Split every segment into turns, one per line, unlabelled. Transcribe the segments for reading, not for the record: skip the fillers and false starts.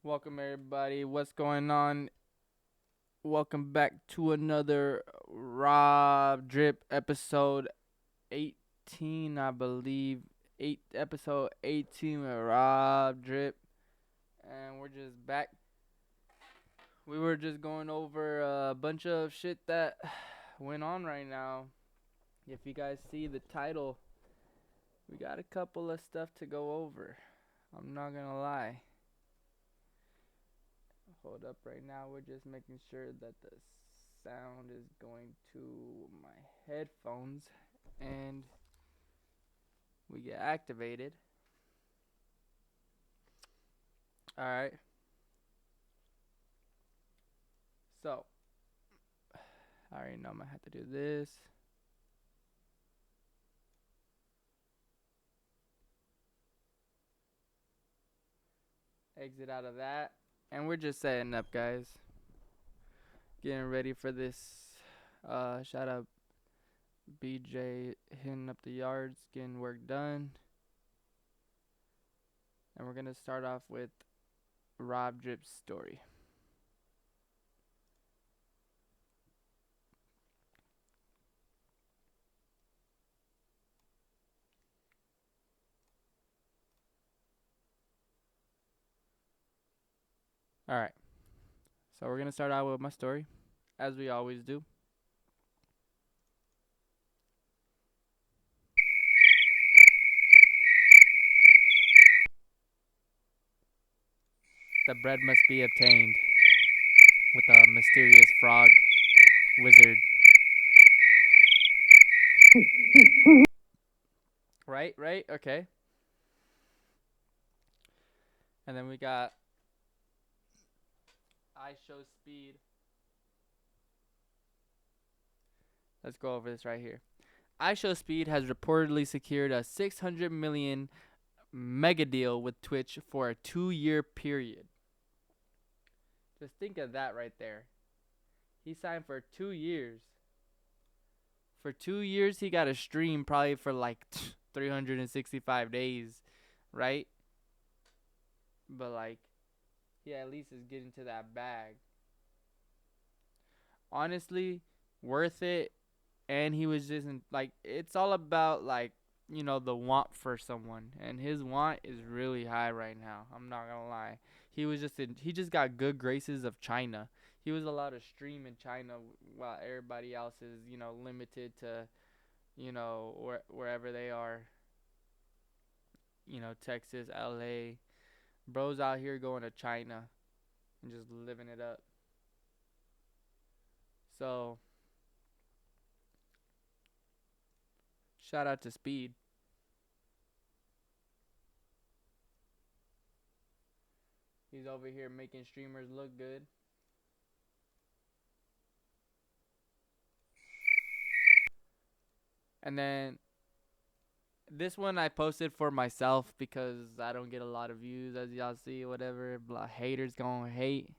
Welcome everybody. What's going on? Welcome back to another Rob Drip episode 18, I believe. Episode 18 with Rob Drip. And we're just back. We were just going over a bunch of shit that went on right now. If you guys see the title, we got a couple of stuff to go over. I'm not gonna lie. Hold up right now. We're just making sure that the sound is going to my headphones and we get activated. Alright. So, I already know I'm going to have to do this. Exit out of that. And we're just setting up, guys. Getting ready for this. Shout out BJ hitting up the yards, getting work done. And we're going to start off with Rob Drip's story. Alright. So we're going to start out with my story, as we always do. The bread must be obtained with a mysterious frog wizard. Right? Okay. And then we got I Show Speed. Let's go over this right here. I Show Speed has reportedly secured a 600 million mega deal with Twitch for a 2-year period. Just think of that right there. He signed for 2 years. For 2 years, he got a stream probably for like 365 days, right? But like, he at least is getting to that bag. Honestly, worth it. And he was just like, it's all about like, you know, the want for someone, and his want is really high right now. I'm not gonna lie. He just got good graces of China. He was allowed to stream in China while everybody else is, you know, limited to, you know, wherever they are. You know, Texas, LA. Bro's out here going to China and just living it up. So, shout out to Speed. He's over here making streamers look good. And then this one I posted for myself because I don't get a lot of views, as y'all see, whatever. Haters gonna hate.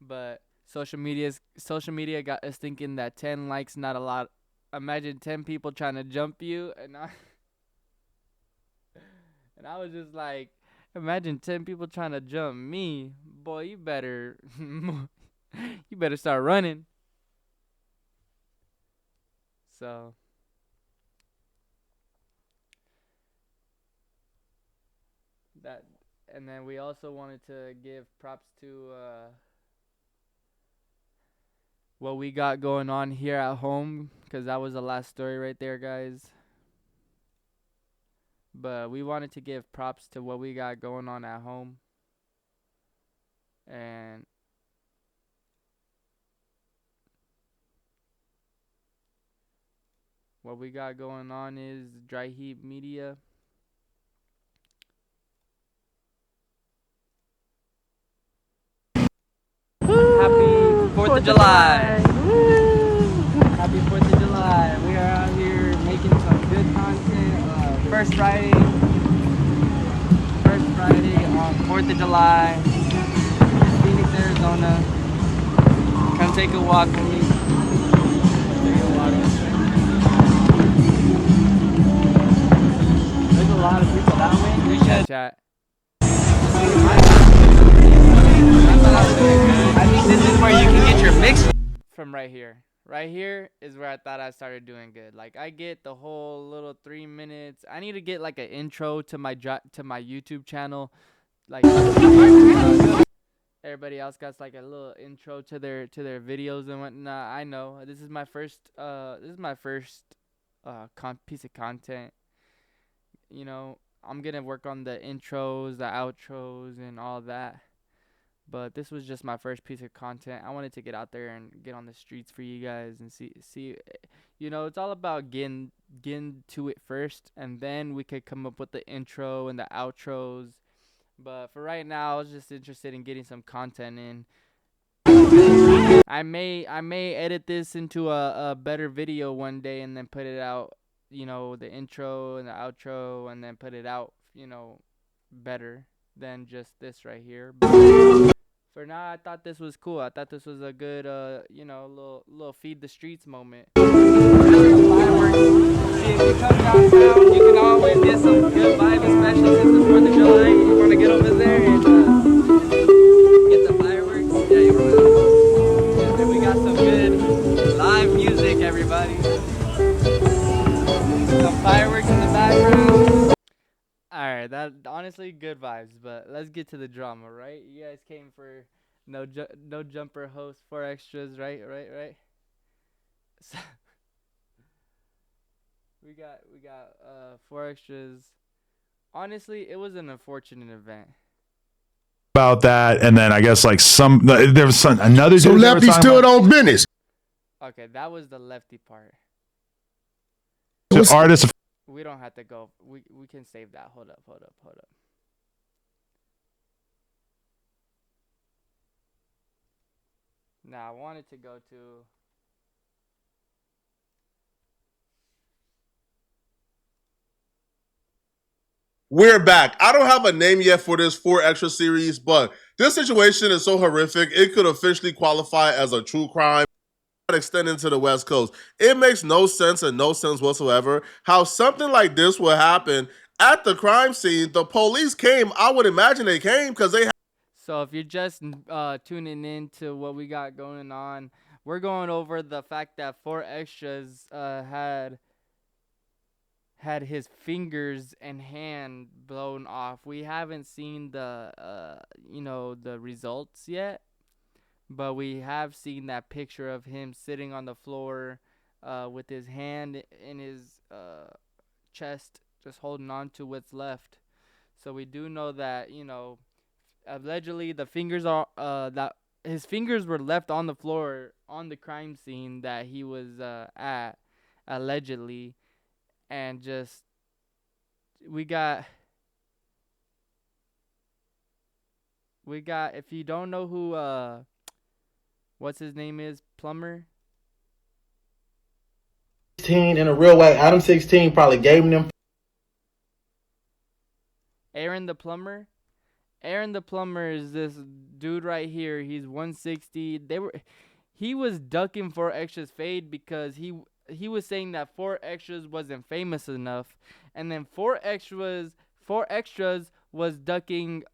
But social media got us thinking that 10 likes not a lot. Imagine 10 people trying to jump you, and I was just like, imagine 10 people trying to jump me. Boy, you better start running. So that, and then we also wanted to give props to what we got going on here at home, because that was the last story right there, guys. But we wanted to give props to what we got going on at home. And what we got going on is Dry Heat Media. Happy 4th of July. Happy 4th of July. We are out here making some good content. First Friday on 4th of July, Phoenix, Arizona. Come take a walk with me. There's a lot of people that way. We should chat. from right here. Right here is where I thought I started doing good. Like I get the whole little 3 minutes. I need to get like an intro to my YouTube channel. Like everybody else got like a little intro to their videos and whatnot. I know this is my first piece of content. You know, I'm gonna work on the intros, the outros, and all that. But this was just my first piece of content. I wanted to get out there and get on the streets for you guys and see. You know, it's all about getting to it first, and then we could come up with the intro and the outros. But for right now, I was just interested in getting some content in. I may edit this into a better video one day and then put it out. You know, the intro and the outro, and then put it out. You know, better than just this right here. But for now, I thought this was cool. I thought this was a good, you know, little feed the streets moment. Fireworks. See, if you come downtown, you can always get some good vibe, especially since the 4th of July. You want to get over there and get the fireworks. Yeah, you want to. And then we got some good live music, everybody. Some fireworks in the background. Alright, that honestly good vibes, but let's get to the drama, right? You guys came for no jumper host 4XTRAS, right? So we got 4XTRAS. Honestly, it was an unfortunate event.
About that, and then I guess like there was another.
So Lefty stood on business.
Okay, that was the Lefty part.
The artist.
We don't have to go. We can save that. Hold up. Now I wanted to go to.
We're back. I don't have a name yet for this 4XTRAS series, but this situation is so horrific, it could officially qualify as a true crime extending to the West Coast. It makes no sense whatsoever how something like this would happen at the crime scene. The police came. I would imagine they came because they.
So if you're just tuning in to what we got going on, we're going over the fact that 4XTRAS had his fingers and hand blown off. We haven't seen the the results yet, but we have seen that picture of him sitting on the floor with his hand in his chest, just holding on to what's left. So we do know that, you know, allegedly the fingers are that his fingers were left on the floor on the crime scene that he was at, allegedly. And just we got if you don't know who what's his name is, Plumber.
16 in a real way. Adam 16 probably gave them.
Aaron the Plumber. Aaron the Plumber is this dude right here. He's 160. He was ducking 4XTRAS fade because he was saying that 4XTRAS wasn't famous enough, and then 4XTRAS was ducking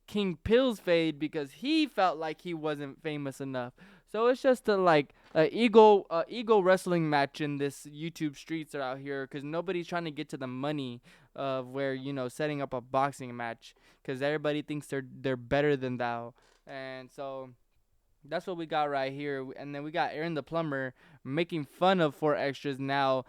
King Pill's fade because he felt like he wasn't famous enough. So it's just a ego wrestling match in this YouTube streets out here, because nobody's trying to get to the money of where, you know, setting up a boxing match, because everybody thinks they're better than thou. And so that's what we got right here. And then we got Aaron the Plumber making fun of 4XTRAS now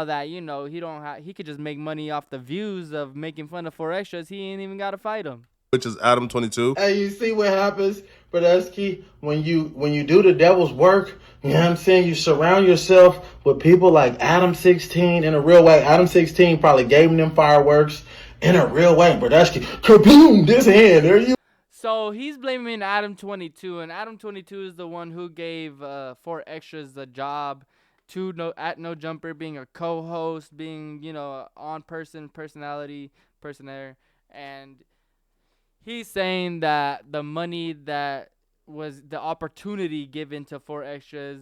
that, you know, he could just make money off the views of making fun of 4XTRAS. He ain't even got to fight him.
Which is Adam 22.
Hey, you see what happens, Brodusky, when you do the devil's work? You know what I'm saying? You surround yourself with people like Adam 16 in a real way. Adam 16 probably gave them fireworks in a real way. Brodusky, kaboom, this hand, there you.
So he's blaming Adam 22, and Adam 22 is the one who gave 4XTRAS the job to No Jumper, being a co-host, being, you know, personality, and he's saying that the money that was the opportunity given to 4XTRAS,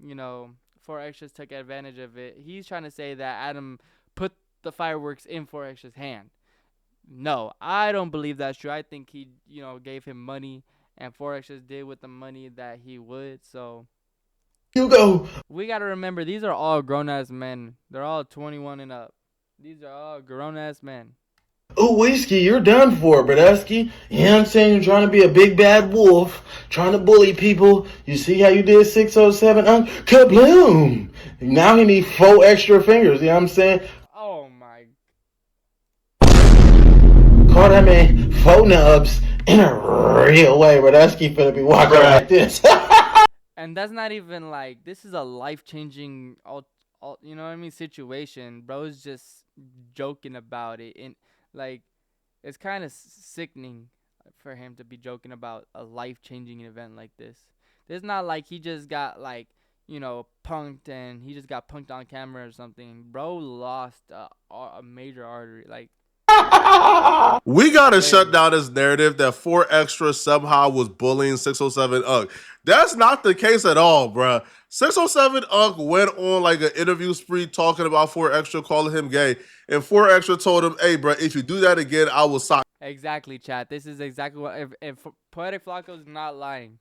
you know, 4XTRAS took advantage of it. He's trying to say that Adam put the fireworks in 4XTRAS' hand. No, I don't believe that's true. I think he, you know, gave him money and 4XTRAS did with the money that he would. So
You go.
we gotta remember, these are all grown ass men. They're all 21 and up. These are all grown ass men.
Ooh, Whiskey, you're done for, Bradesky. You know what I'm saying? You're trying to be a big bad wolf, trying to bully people. You see how you did 607? Kabloom! Now he needs 4 extra fingers, you know what I'm saying?
Oh my.
Call that man 4 nubs in a real way. Bradesky finna be walking like this.
And that's not even like, this is a life changing, you know what I mean, situation. Bro's just joking about it, and like, it's kind of sickening for him to be joking about a life changing event like this. It's not like he just got like, you know, punked and he just got punked on camera or something. Bro lost a major artery. Like,
We gotta shut down this narrative that 4XTRAS somehow was bullying 607 Unk. That's not the case at all, bruh. 607 Unk went on like an interview spree talking about 4XTRAS, calling him gay, and 4XTRAS told him, "Hey, bruh, if you do that again, I will sock."
Exactly, chat. This is exactly what, if Poetic Flacco's not lying.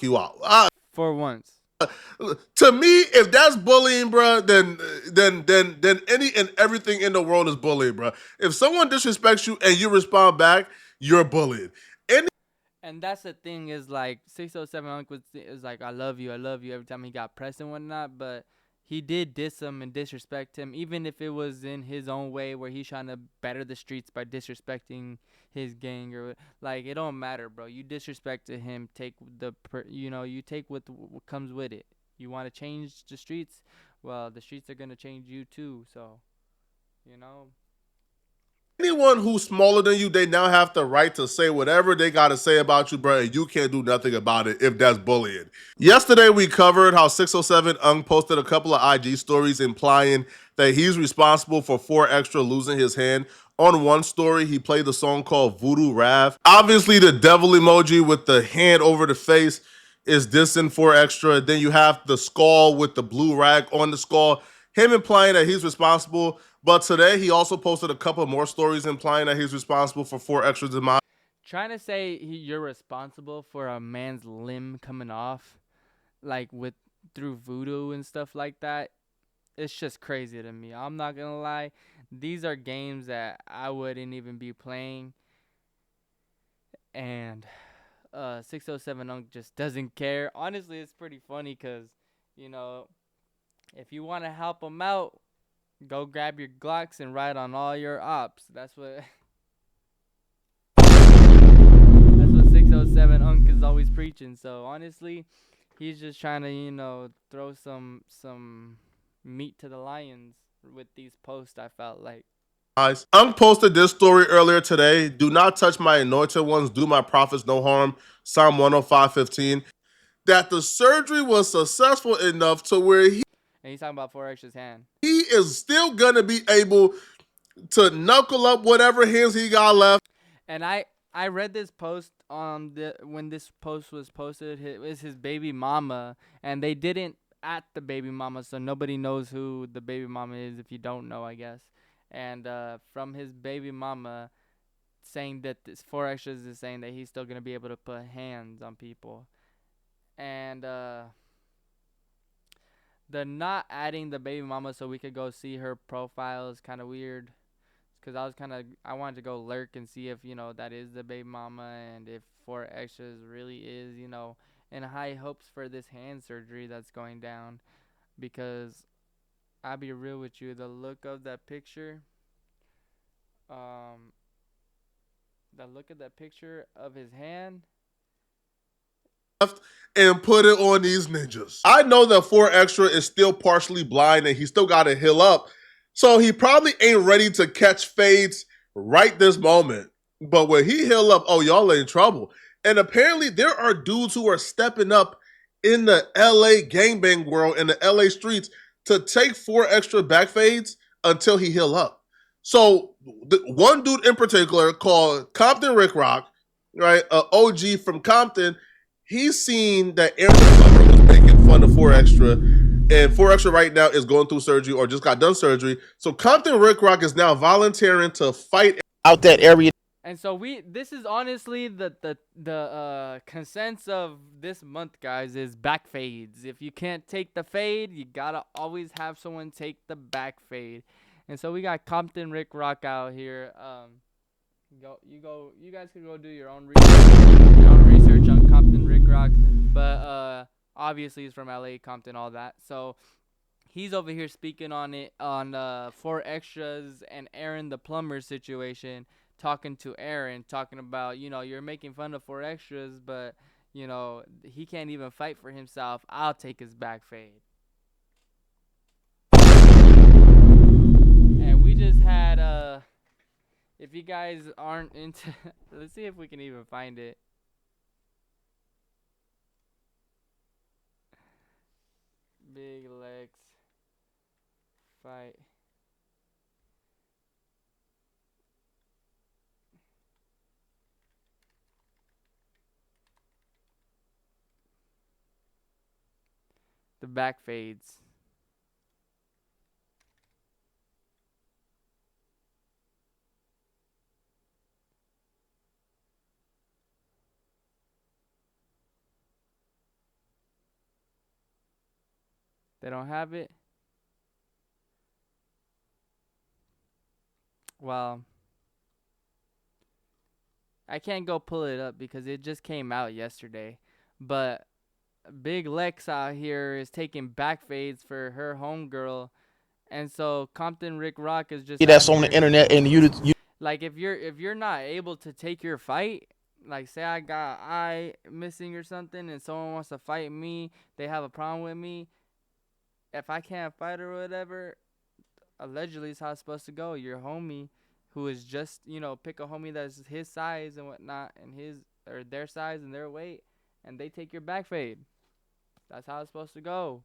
You out.
For once.
To me, if that's bullying, bruh, then any and everything in the world is bullying, bruh. If someone disrespects you and you respond back, you're bullied.
And that's the thing, is like 607 Unk is like, I love you every time he got pressed and whatnot, but he did diss him and disrespect him, even if it was in his own way where he's trying to better the streets by disrespecting his gang, or like, it don't matter, bro. You disrespect to him, take you take what comes with it. You want to change the streets? Well, the streets are gonna change you too. So, you know.
Anyone who's smaller than you, they now have the right to say whatever they got to say about you, bro, and you can't do nothing about it if that's bullying. Yesterday, we covered how 607 Unk posted a couple of IG stories implying that he's responsible for 4XTRAS losing his hand. On one story, he played the song called Voodoo Rav. Obviously, the devil emoji with the hand over the face is dissing 4XTRAS. Then you have the skull with the blue rag on the skull, him implying that he's responsible. But today, he also posted a couple more stories implying that he's responsible for 4XTRAS demise.
Trying to say you're responsible for a man's limb coming off, like through voodoo and stuff like that, it's just crazy to me. I'm not gonna lie. These are games that I wouldn't even be playing. And 607 Unk just doesn't care. Honestly, it's pretty funny because, you know, if you want to help him out, go grab your Glocks and ride on all your ops. That's what 607 Unk is always preaching. So honestly, he's just trying to, you know, throw some meat to the lions with these posts, I felt like.
Unk posted this story earlier today. Do not touch my anointed ones, do my prophets no harm. Psalm 105:15. That the surgery was successful enough to where
And he's talking about 4XTRAS hand.
He is still gonna be able to knuckle up whatever hands he got left.
And I read this post on when this post was posted. It was his baby mama, and they didn't at the baby mama, so nobody knows who the baby mama is if you don't know, I guess. And from his baby mama saying that this 4XTRAS is saying that he's still gonna be able to put hands on people, and the not adding the baby mama so we could go see her profile is kind of weird, because I wanted to go lurk and see if, you know, that is the baby mama, and if 4XTRAS really is, you know, in high hopes for this hand surgery that's going down. Because I'll be real with you, the look of that picture, of his hand,
And put it on these ninjas. I know that 4XTRAS is still partially blind and he still got to heal up. So he probably ain't ready to catch fades right this moment. But when he heal up, oh, y'all in trouble. And apparently there are dudes who are stepping up in the LA gangbang world, in the LA streets, to take 4XTRAS back fades until he heal up. So one dude in particular called Compton Rick Rock, right, an OG from Compton, he's seen that Aaron Summer was making fun of 4XTRAS, and 4XTRAS right now is going through surgery or just got done surgery. So Compton Rick Rock is now volunteering to fight out that area.
And so this is honestly the consensus of this month, guys, is back fades. If you can't take the fade, you gotta always have someone take the back fade. And so we got Compton Rick Rock out here. You guys can go do your own research on Compton Rick Rock, but obviously he's from LA, Compton, all that. So he's over here speaking on it on 4XTRAS and Aaron the plumber situation, talking to Aaron, talking about, you're making fun of 4XTRAS, but he can't even fight for himself. I'll take his back fade. And we just had if you guys aren't into let's see if we can even find it. Big Lex fight. The back fades. They don't have it? Well, I can't go pull it up because it just came out yesterday. But Big Lex out here is taking back fades for her homegirl. And so Compton Rick Rock is just
That's on the internet, and you
like if you're not able to take your fight, like say I got eye missing or something and someone wants to fight me, they have a problem with me. If I can't fight or whatever, allegedly is how it's supposed to go. Your homie, who is just pick a homie that's his size and whatnot, and his or their size and their weight, and they take your back fade. That's how it's supposed to go.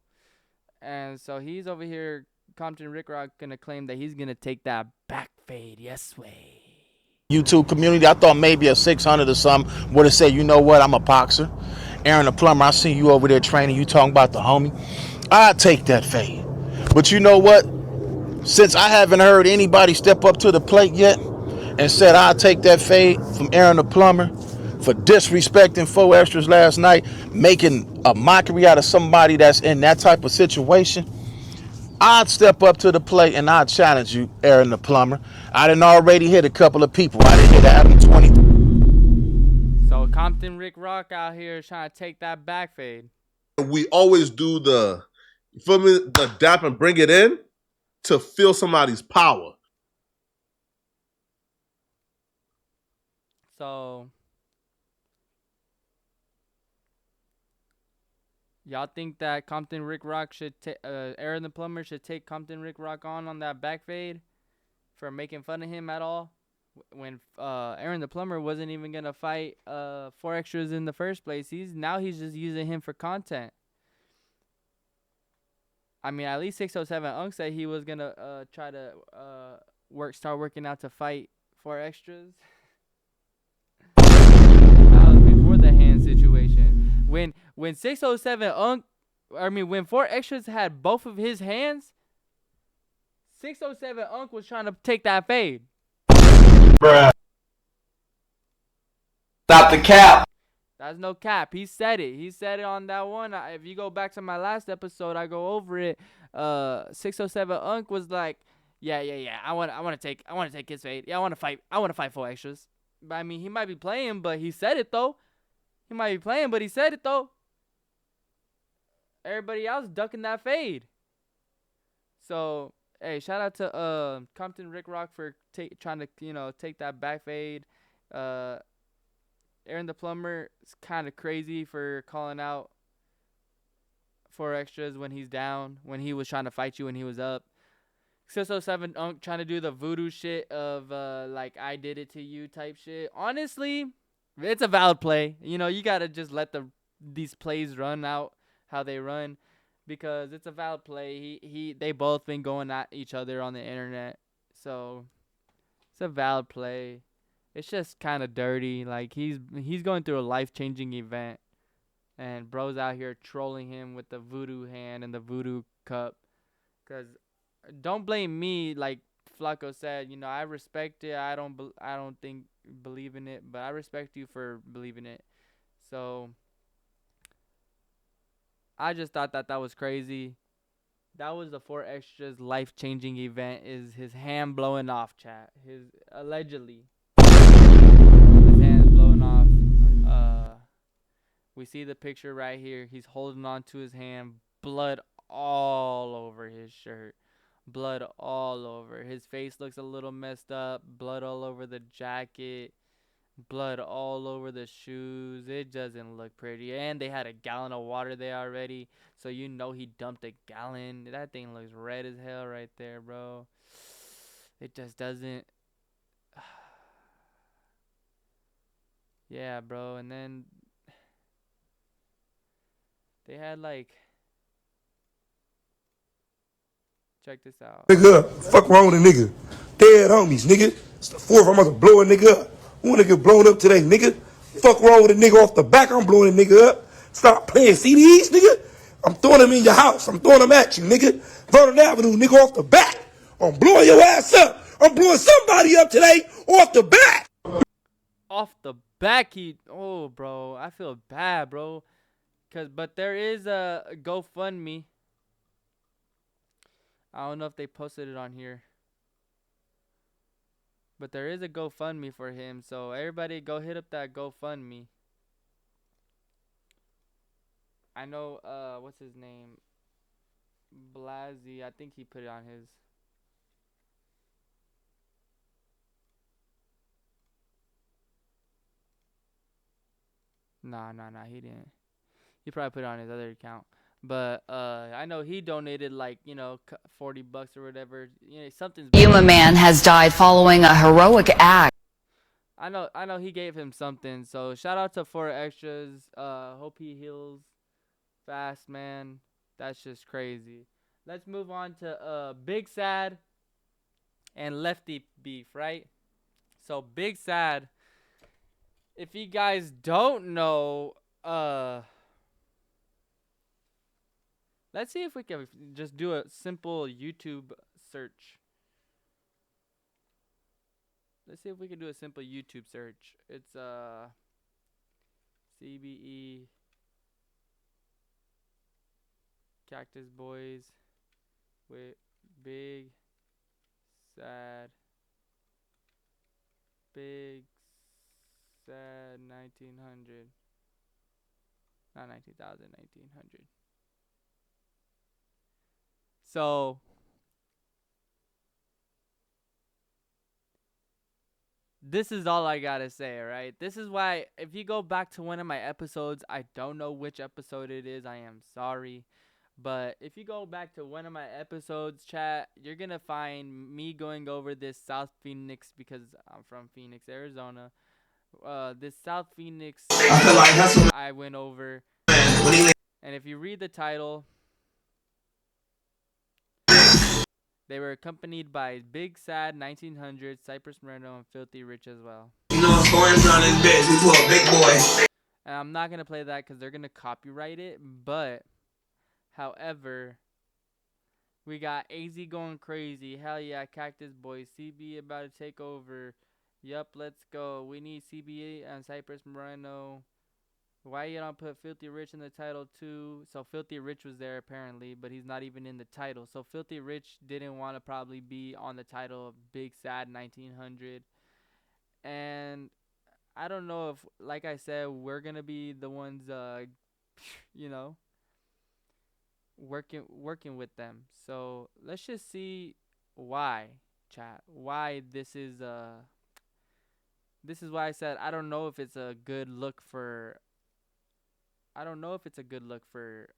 And so he's over here, Compton Rick Rock, gonna claim that he's gonna take that back fade. Yes way.
YouTube community, I thought maybe a 600 or something would have said, you know what, I'm a boxer. Aaron the plumber, I see you over there training, you talking about the homie. I'll take that fade. But you know what? Since I haven't heard anybody step up to the plate yet and said I'll take that fade from Aaron the plumber for disrespecting 4XTRAS last night, making a mockery out of somebody that's in that type of situation, I'd step up to the plate and I'd challenge you, Aaron the plumber. I done already hit a couple of people. I done hit Adam 20.
So Compton Rick Rock out here is trying to take that back fade.
We always do the dap and bring it in to feel somebody's power.
So y'all think that Compton Rick Rock should Aaron the plumber should take Compton Rick Rock on that back fade for making fun of him at all? When Aaron the plumber wasn't even gonna fight 4XTRAS in the first place. He's just using him for content. I mean, at least 607 Unk said he was gonna try to start working out to fight 4XTRAS. That was before the hand situation. When 607 Unk, when 4XTRAS had both of his hands, 607 Unk was trying to take that fade.
Bruh. Stop the cap.
That's no cap. He said it. He said it on that one. If you go back to my last episode, I go over it. 607 Unk was like, yeah. I want to take his fade. Yeah, I want to fight 4XTRAS. But I mean, he might be playing, but he said it though. Everybody else ducking that fade. So, hey, shout out to Compton Rick Rock for trying to take that back fade. Aaron the plumber is kind of crazy for calling out 4XTRAS when he's down, when he was trying to fight you when he was up. 607 Unk trying to do the voodoo shit of like I did it to you type shit. Honestly, it's a valid play. You gotta just let these plays run out how they run, because it's a valid play. They both been going at each other on the internet, so it's a valid play. It's just kind of dirty. Like he's going through a life-changing event, and bro's out here trolling him with the voodoo hand and the voodoo cup. Cause don't blame me. Like Flacco said, you know, I respect it. I don't believe in it, but I respect you for believing it. So I just thought that was crazy. That was the 4XTRAS life-changing event. Is his hand blowing off, chat? His allegedly his hand blowing off. We see the picture right here. He's holding on to his hand. Blood all over his shirt. Blood all over. His face looks a little messed up. Blood all over the jacket. Blood all over the shoes. It doesn't look pretty. And they had a gallon of water there already. So you know he dumped a gallon. That thing looks red as hell right there, bro. It just doesn't. Yeah, bro. And then they had like, check this out.
Nigga up. Fuck wrong with a nigga. Dead homies, nigga. It's the fourth. I'm about to blow a nigga up. Who wanna get blown up today, nigga? Fuck wrong with a nigga off the back. I'm blowing a nigga up. Stop playing CDs, nigga. I'm throwing them in your house. I'm throwing them at you, nigga. Vernon Avenue, nigga, off the back. I'm blowing your ass up. I'm blowing somebody up today off the back.
Off the back, oh, bro. I feel bad, bro. But there is a GoFundMe. I don't know if they posted it on here. But there is a GoFundMe for him. So everybody go hit up that GoFundMe. I know, what's his name? Blasey. I think he put it on his. Nah, he didn't. He probably put it on his other account. But I know he donated like, you know, $40 or whatever. You know, something's.
Yuma man has died following a heroic act.
I know he gave him something. So shout out to 4XTRAS. Hope he heals fast, man. That's just crazy. Let's move on to BIGSAD and Lefty beef, right? So BIGSAD, if you guys don't know, let's see if we can just do a simple YouTube search. Let's see if we can do a simple YouTube search. It's CBE Cactus Boys with BIGSAD 1900. Not 19,000, 1900. So this is all I gotta say, right? This is why, if you go back to one of my episodes, I don't know which episode it is, I am sorry. But if you go back to one of my episodes, chat, you're gonna find me going over this South Phoenix, because I'm from Phoenix, Arizona. This South Phoenix I went over. And if you read the title, they were accompanied by BIGSAD 1900, Cypress Moreno, and Filthy Rich as well.
You know, foreign's around this bitch. We pull a big boy.
And I'm not gonna play that because they're gonna copyright it. But, however, we got AZ going crazy. Hell yeah, Cactus Boys. CB about to take over. Yup, let's go. We need CBA and Cypress Moreno. Why you don't put Filthy Rich in the title too? So Filthy Rich was there apparently, but he's not even in the title. So Filthy Rich didn't want to probably be on the title of BIGSAD 1900. And I don't know if, like I said, we're gonna be the ones, you know, working with them. So let's just see why, chat. Why this is why I said I don't know if it's a good look for. I don't know if it's a good look for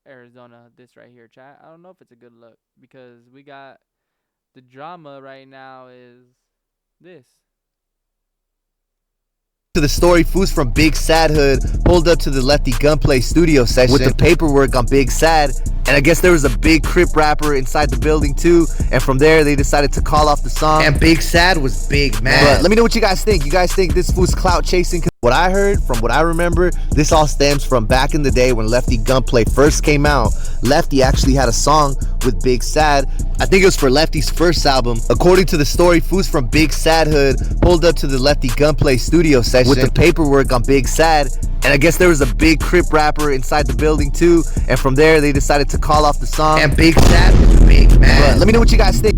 Arizona, this right here, chat. I don't know if it's a good look because we got the drama right now is this.
To the story, fools from BIGSAD Hood pulled up to the Lefty Gunplay studio session with the paperwork on BIGSAD, and I guess there was a big Crip rapper inside the building too, and from there they decided to call off the song, and BIGSAD was big, man. But let me know what you guys think. You guys think this fool's clout chasing? What I heard, from what I remember, this all stems from back in the day when Lefty Gunplay first came out. Lefty actually had a song with BIGSAD. I think it was for Lefty's first album. According to the story, fools from BIGSAD Hood pulled up to the Lefty Gunplay studio session with the paperwork on BIGSAD. And I guess there was a big Crip rapper inside the building too. And from there, they decided to call off the song. And BIGSAD was big, man. But let me know what you guys think.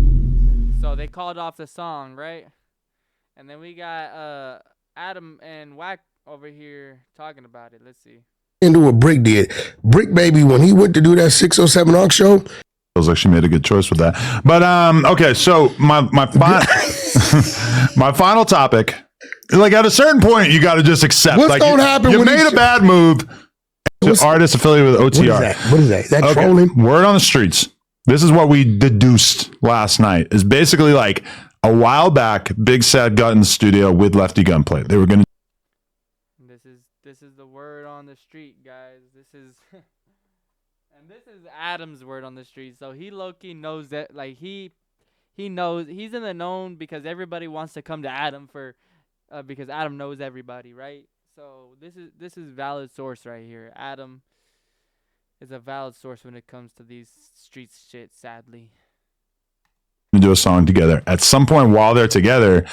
So they called off the song, right? And then we got Adam and Wack over here talking about it. Let's see.
Into what Brick did. Brick, baby, when he went to do that 607 Arc show,
feels like she made a good choice with that. But okay, so my my final topic, like at a certain point, you got to just accept.
What's
like
gonna happen
you
when
made a bad move to artists affiliated with OTR.
What is that? Is that
Okay,
trolling?
word on the streets. This is what we deduced last night. Is basically like a while back, BIGSAD got in the studio with Lefty Gunplay. They were gonna.
This is the word on the street, guys. This is and this is Adam's word on the street. So he low-key knows that, like he knows he's in the known because everybody wants to come to Adam for because Adam knows everybody, right? So this is valid source right here. Adam is a valid source when it comes to these streets shit, sadly.
Do a song together. At some point while they're together,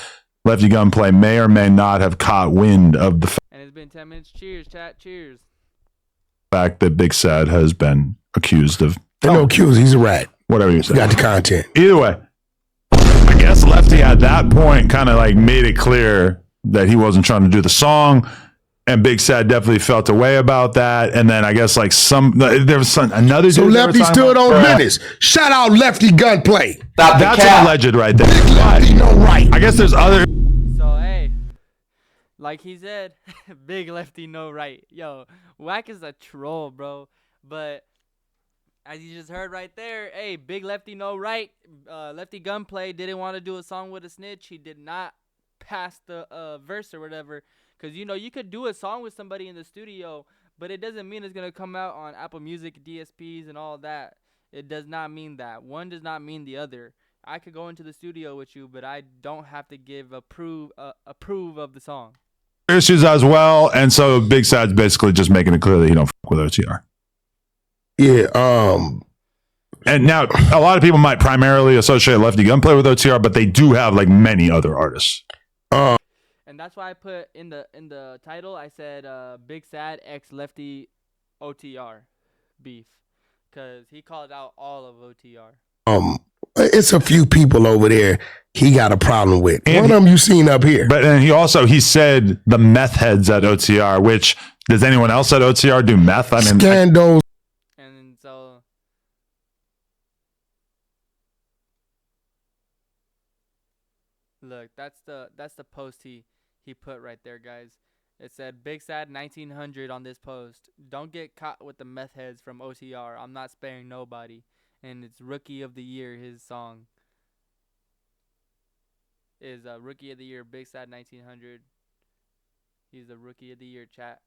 Lefty Gunplay may or may not have caught wind of the
And it's been 10 minutes. Cheers, chat. Cheers.
fact that BIGSAD has been accused of.
There's no accused. He's a rat.
Whatever you say.
Got the content.
Either way, I guess Lefty at that point kind of like made it clear that he wasn't trying to do the song. And BIGSAD definitely felt a way about that. And then I guess like there was another.
So Lefty stood on business. Shout out Lefty Gunplay.
That's an alleged right there.
Big Lefty, no right.
I guess there's other.
So, hey, like he said, Big Lefty, no right. Yo, Wack is a troll, bro. But as you just heard right there, hey, Big Lefty, no right. Lefty Gunplay didn't want to do a song with a snitch. He did not pass the verse or whatever. Because, you know, you could do a song with somebody in the studio, but it doesn't mean it's going to come out on Apple Music, DSPs, and all that. It does not mean that. One does not mean the other. I could go into the studio with you, but I don't have to give approve of the song.
Issues as well. And so BIGSAD's basically just making it clear that he don't fuck with OTR.
Yeah.
And now a lot of people might primarily associate Lefty Gunplay with OTR, but they do have like many other artists.
And that's why I put in the title, I said BIGSAD x Lefty OTR beef, because he called out all of OTR.
It's a few people over there he got a problem with. And one of them you seen up here.
But and he said the meth heads at OTR, which does anyone else at OTR do meth? I mean,
Scandals.
And so look, that's the post he put right there, guys. It said BIGSAD 1900 on this post. Don't get caught with the meth heads from OTR. I'm not sparing nobody. And it's Rookie of the Year. His song is Rookie of the Year. BIGSAD 1900. He's the Rookie of the Year, chat.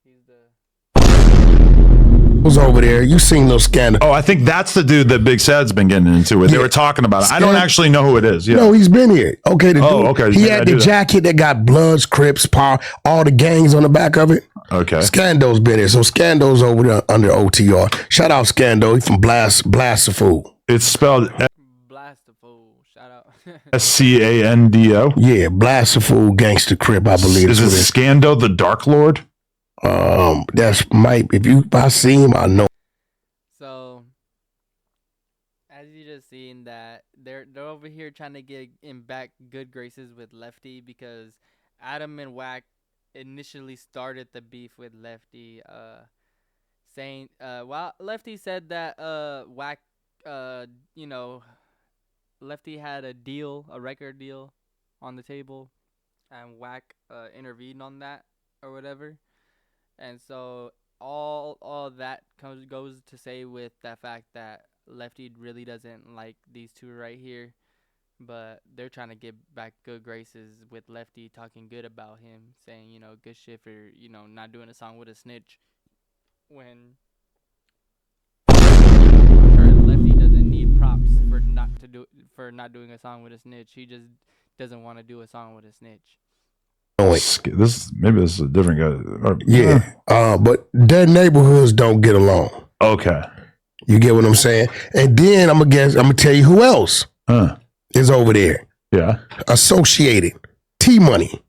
He's the
was over there. You seen those scandals?
Oh, I think that's the dude that BIGSAD's been getting into it. They were talking about it. I don't actually know who it is. Yeah.
No, he's been here. Okay.
Okay.
He had the jacket that got Bloods, Crips, Power, all the gangs on the back of it.
Okay.
Scando's been here. So Scando's over there under OTR. Shout out Scando. He's from Blast the Fool.
It's spelled
Blast the Fool. Shout out.
SCANDO.
Yeah, Blast the Fool, Gangster Crip, I believe.
Is it Scando the Dark Lord?
That's might if I see him, I know.
So, as you just seen that they're over here trying to get in back good graces with Lefty because Adam and Wack initially started the beef with Lefty, saying well, Lefty said that Wack Lefty had a record deal on the table, and Wack intervened on that or whatever. And so all that goes to say with that fact that Lefty really doesn't like these two right here, but they're trying to get back good graces with Lefty, talking good about him, saying, good shit for, not doing a song with a snitch. When I'm sure Lefty doesn't need props for not doing a song with a snitch. He just doesn't want to do a song with a snitch.
Maybe this is a different guy.
Yeah. But their neighborhoods don't get along.
Okay.
You get what I'm saying? And then I'm gonna tell you who else is over there.
Yeah.
Associated. T-Money.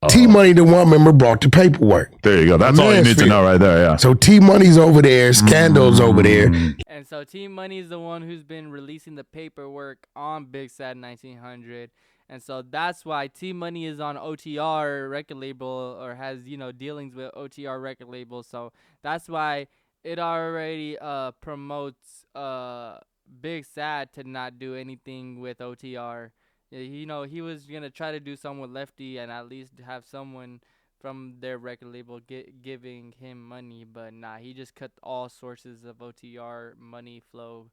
T-Money, the one member, brought the paperwork.
There you go. That's all you need to know right there, yeah.
So T-Money's over there, Scandal's over there.
And so T-Money is the one who's been releasing the paperwork on BIGSAD 1900. And so that's why T-Money is on OTR record label, or has, dealings with OTR record label. So that's why it already promotes BIGSAD to not do anything with OTR. He was gonna try to do something with Lefty and at least have someone from their record label giving him money, but nah, he just cut all sources of OTR money flow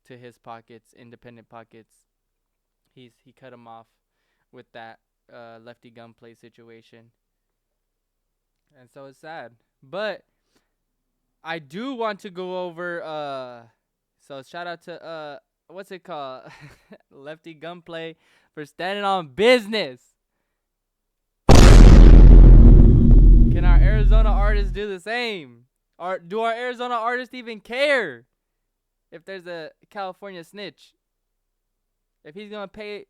to his pockets, independent pockets. He cut him off with that Lefty gunplay situation, and so it's sad. But I do want to go over. So shout out to what's it called? Lefty Gunplay for standing on business. Can our Arizona artists do the same? Or do our Arizona artists even care if there's a California snitch? If he's gonna pay,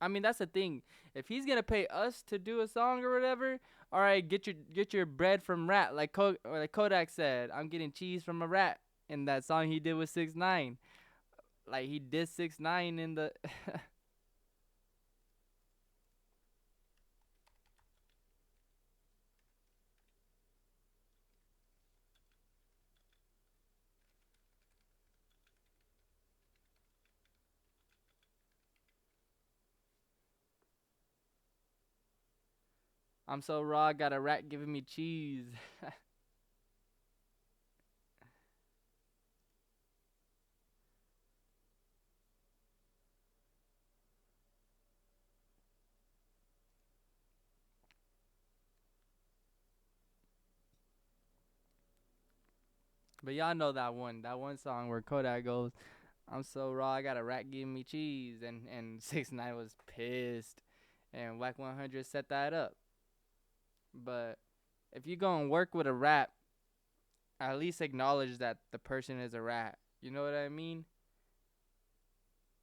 I mean, that's the thing. If he's gonna pay us to do a song or whatever, all right, get your bread from rat, like Kodak said. I'm getting cheese from a rat in that song he did with 6ix9ine. Like, he did 6ix9ine in the I'm so raw, got a rat giving me cheese. But y'all know that one song where Kodak goes, I'm so raw, I got a rat giving me cheese, and 6ix9ine was pissed, and Whack 100 set that up. But if you go and work with a rat, at least acknowledge that the person is a rat. You know what I mean?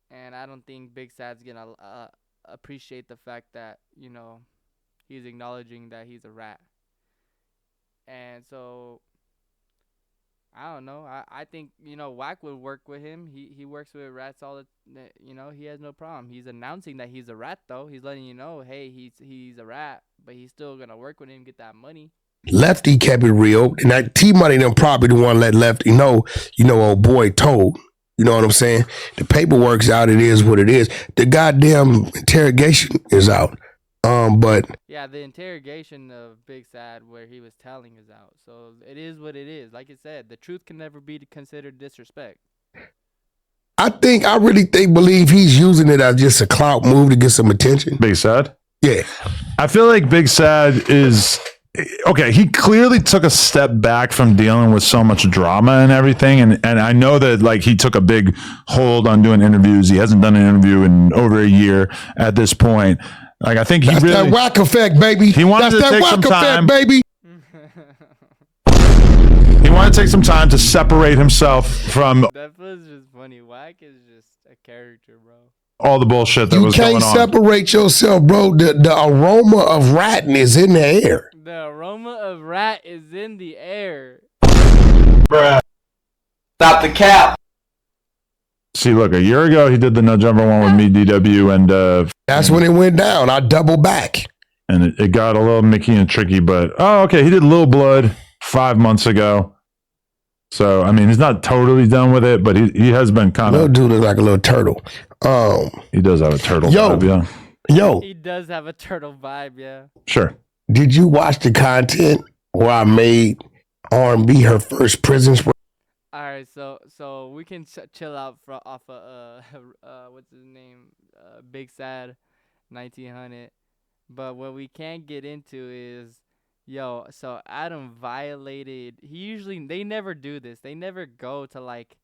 And I don't think BIGSAD's gonna appreciate the fact that, he's acknowledging that he's a rat. And so, I don't know. I think, Wack would work with him. He works with rats all the, he has no problem. He's announcing that he's a rat, though. He's letting you know, hey, he's a rat, but he's still gonna work with him, get that money.
Lefty kept it real, and that T-Money them probably the one let Lefty know, old boy told. You know what I'm saying? The paperwork's out. It is what it is. The goddamn interrogation is out. But
yeah, the interrogation of BIGSAD where he was telling is out. So it is what it is. Like I said, the truth can never be considered disrespect.
I really believe he's using it as just a clout move to get some attention.
BIGSAD?
Yeah.
I feel like BIGSAD is okay. He clearly took a step back from dealing with so much drama and everything. And I know that like he took a big hold on doing interviews. He hasn't done an interview in over a year at this point. Like, I think
that's that whack effect, baby.
He wanted to take some time,
baby.
He wanted to take some time to separate himself from.
That was just funny. Whack is just a character, bro.
All the bullshit that was going on.
You can't separate yourself, bro. The aroma of ratting is in the air.
The aroma of rat is in the air.
Bruh. Stop the cap.
See, look, a year ago he did the No Jumper one with me, DW, and
that's when it went down. I doubled back,
and it got a little Mickey and tricky. But okay, he did Lil Blood 5 months ago. So I mean, he's not totally done with it, but he has been kind of.
Little dude is like a little turtle.
He does have a turtle vibe,
yeah.
He does have a turtle vibe, yeah.
Sure.
Did you watch the content where I made R&B her first prison spray?
All right, so we can chill out off of what's his name, BIGSAD 1900, but what we can't get into is, so Adam violated. They never do this. They never go to like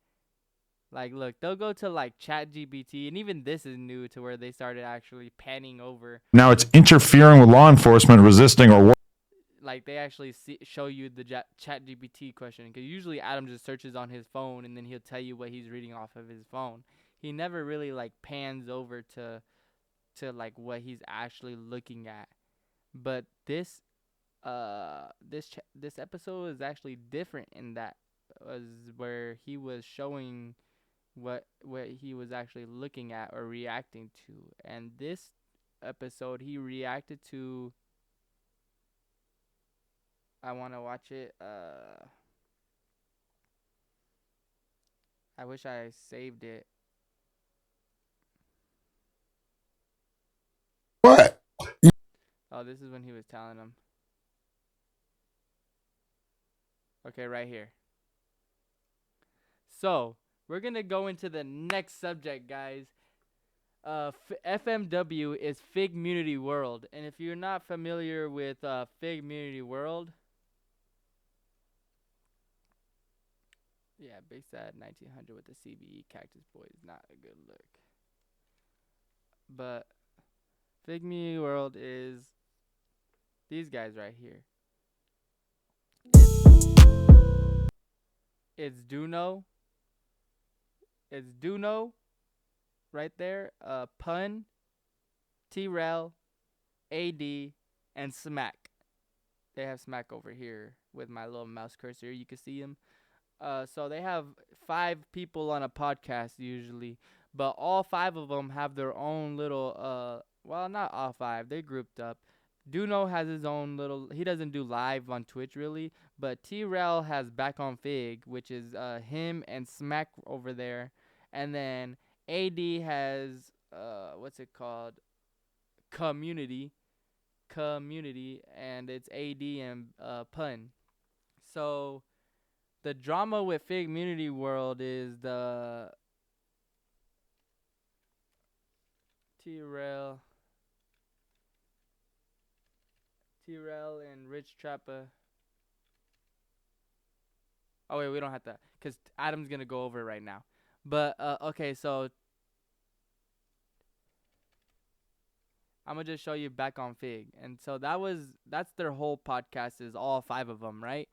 Like, look, they'll go to like ChatGPT, and even this is new to where they started actually panning over.
Now it's interfering with law enforcement, resisting or
Like, they actually show you the ChatGPT question, because usually Adam just searches on his phone and then he'll tell you what he's reading off of his phone. He never really like pans over to like what he's actually looking at. But this this episode is actually different in that was where he was showing what he was actually looking at or reacting to. And this episode he reacted to, I want to watch it. I wish I saved it.
What?
Oh, this is when he was telling him. Okay, right here. So, we're going to go into the next subject, guys. FMW is Figmunity World. And if you're not familiar with Figmunity World, yeah, BIGSAD 1900 with the CBE Cactus Boy is not a good look. But Figmunity World is these guys right here. It's Duno. It's Duno right there. Pun, T-Rel, AD, and Smack. They have Smack over here with my little mouse cursor. You can see him. So they have 5 people on a podcast usually, but all 5 of them have their own little, well, not all 5. They're grouped up. Duno has his own little, he doesn't do live on Twitch really, but T-Rel has Back on Fig, which is him and Smack over there. And then AD has, what's it called? Community, and it's AD and Pun. So the drama with Figmunity World is the T-Rel and Rich Trappa. Oh wait, we don't have to, cause Adam's gonna go over it right now. But okay, so I'm gonna just show you Back on Fig, and so that's their whole podcast, is all 5 of them, right?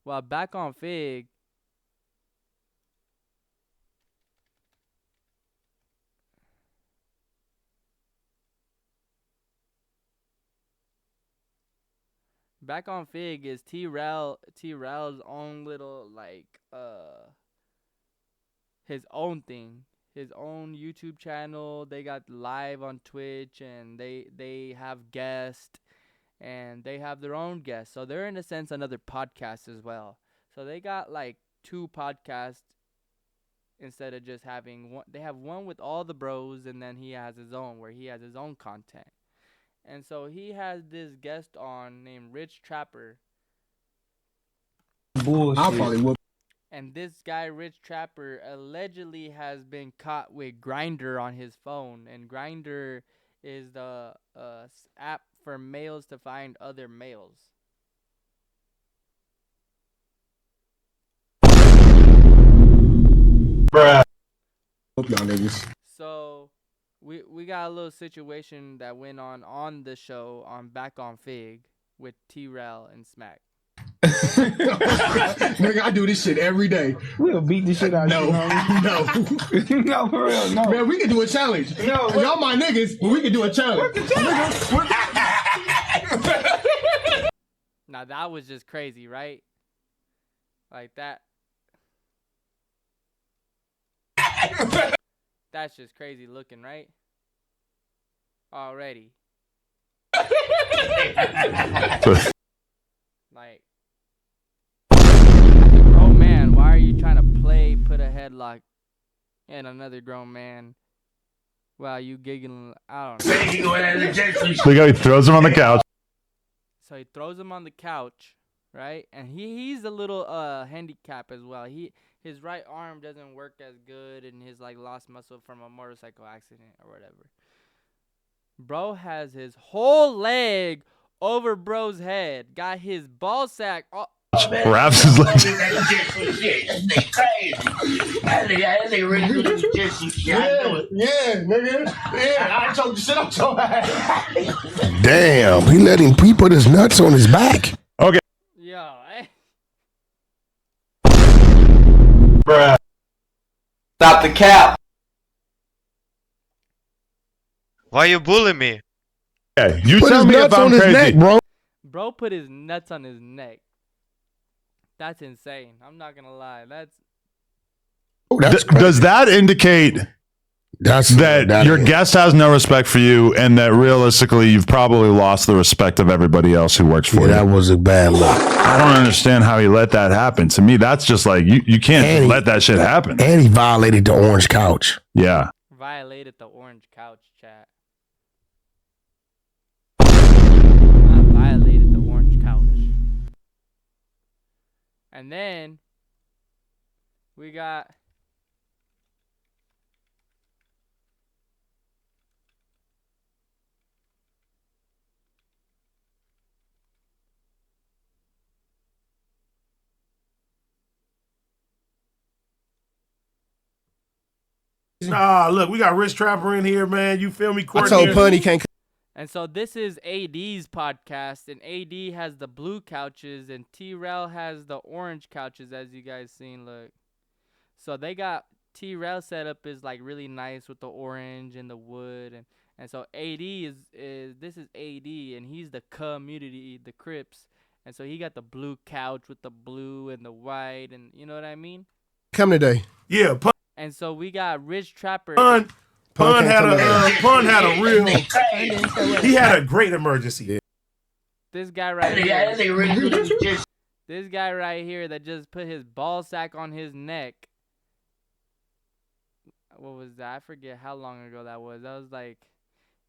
Well, Back on Fig, is T-Rel's own little like his own thing, his own YouTube channel. They got live on Twitch, and they have guests, and they have their own guests. So they're in a sense another podcast as well. So they got like 2 podcasts instead of just having one. They have one with all the bros, and then he has his own where he has his own content. And so he has this guest on named Rich Trapper.
Bullshit. I probably would.
And this guy, Rich Trapper, allegedly has been caught with Grindr on his phone. And Grindr is the app for males to find other males.
Bruh.
Hope y'all niggas.
So we got a little situation that went on the show on Back on Fig with T-Rel and Smack.
Nigga, I do this shit every day. We'll beat the shit out of you. No. No, for real, no. Man, we can do a challenge. No, y'all my niggas, but we can do a challenge.
Now that was just crazy, right? Like that. That's just crazy looking, right? Already. Like, as a grown man, why are you trying to put a headlock in another grown man while you giggling? I don't know.
Look how he throws him on the couch.
So he throws him on the couch, right? And he's a little handicap as well. His right arm doesn't work as good, and his like lost muscle from a motorcycle accident or whatever. Bro has his whole leg over bro's head. Got his ball sack
Raps is like,
Damn, he put his nuts on his back.
okay.
Yo,
Bruh. Stop the cap.
Why you bully me?
Okay, you
Put
tell
his
me if
nuts
I'm
on his
crazy.
neck, bro.
bro put his nuts on his neck. That's insane. I'm not gonna lie. That's
That's
Does that indicate that your guest has no respect for you, and that realistically you've probably lost the respect of everybody else who works for you?
That was a bad look.
I don't understand how he let that happen. To me, that's just like you can't just let that shit happen.
And he violated the orange couch.
Yeah.
violated the orange couch, chat. I violated the orange couch. And then we got
Nah, look, we got Rich Trapper in here, man. You feel me?
I told Pun he can't.
And so this is AD's podcast, and AD has the blue couches, and T-Rel has the orange couches, as you guys seen. Look, so they got T-Rel set up is like really nice with the orange and the wood, and so AD is this is AD, and he's the community, the Crips, and so he got the blue couch with the blue and the white, and you know what I mean.
Come today.
Yeah, Pun
And so we got Rich Trapper.
had a real. He had a great emergency.
This guy right here. This guy right here that just put his ball sack on his neck. What was that? I forget how long ago that was. That was like,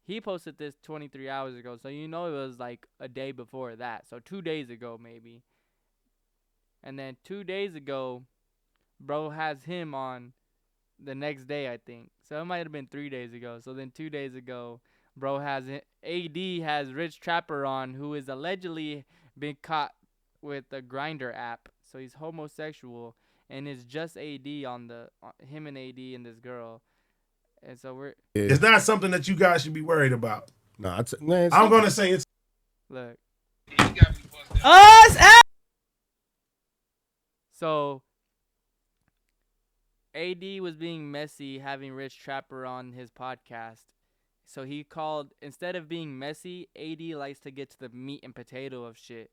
he posted this 23 hours ago. So you know it was like a day before that. So 2 days ago maybe. And then 2 days ago, bro has him on the next day, I think. So it might have been 3 days ago. So then 2 days ago, bro has AD has Rich Trapper on, who is allegedly been caught with the Grinder app. So he's homosexual, and it's just AD on the him and AD and this girl. And so
it's not something that you guys should be worried about.
No,
I'm gonna say it's.
Look.
Oh,
So AD was being messy having Rich Trapper on his podcast. So he called, instead of being messy, AD likes to get to the meat and potato of shit.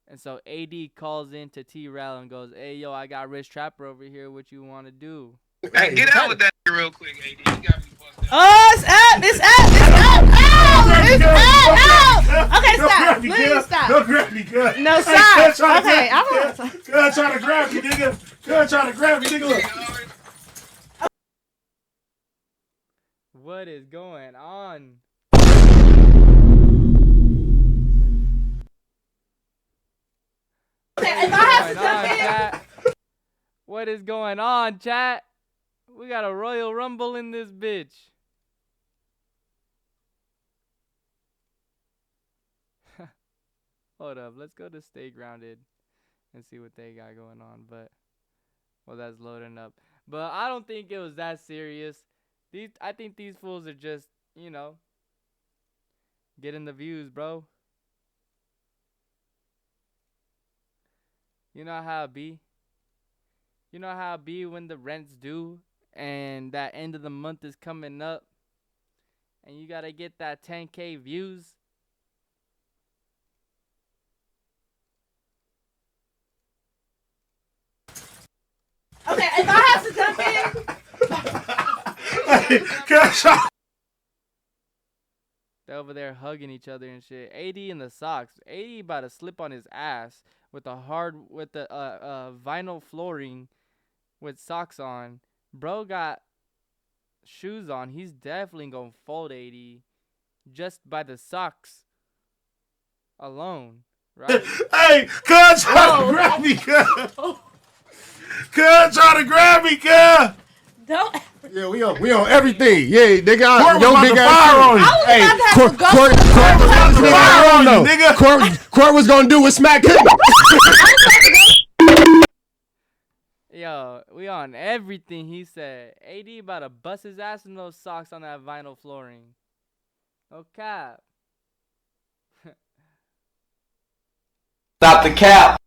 And so AD calls into T-Rel and goes, "Hey, yo, I got Rich Trapper over here. What you want to do?"
Hey, get out with that real quick, AD. You got me fucked up.
oh, it's up. It's up. It's up. Oh, it's up. Oh. Okay, stop. Please stop.
Don't grab me, good.
No,
Hey,
stop. Okay, I'm
going to try to grab you, nigga. Good trying to grab you, nigga. Look.
What is going on?
Okay, if I have to jump in.
Chat? What is going on, chat? We got a Royal Rumble in this bitch. Hold up, let's go to Stay Grounded and see what they got going on. But, well, that's loading up. But I don't think it was that serious. I think these fools are just, you know, getting the views, bro. You know how it be? You know how it be when the rent's due and that end of the month is coming up and you gotta get that 10K views?
Okay, if I have to jump in.
They're over there hugging each other and shit. AD in the socks. AD about to slip on his ass with the vinyl flooring with socks on. Bro got shoes on. He's definitely gonna fold AD just by the socks alone, right?
Hey, cuz trying to grab me, cuz. Cuz trying to grab me, cuz.
Don't.
Yeah, we on everything. Yeah, they got
Court was
your
about
big
to
ass.
fire on you.
I was
Hey,
about to have
Court
to go to the
was
court.
about to fire on you,
nigga.
Court was gonna do with Smack.
Yo, we on everything he said. AD about to bust his ass in those socks on that vinyl flooring. No cap.
Stop the cap.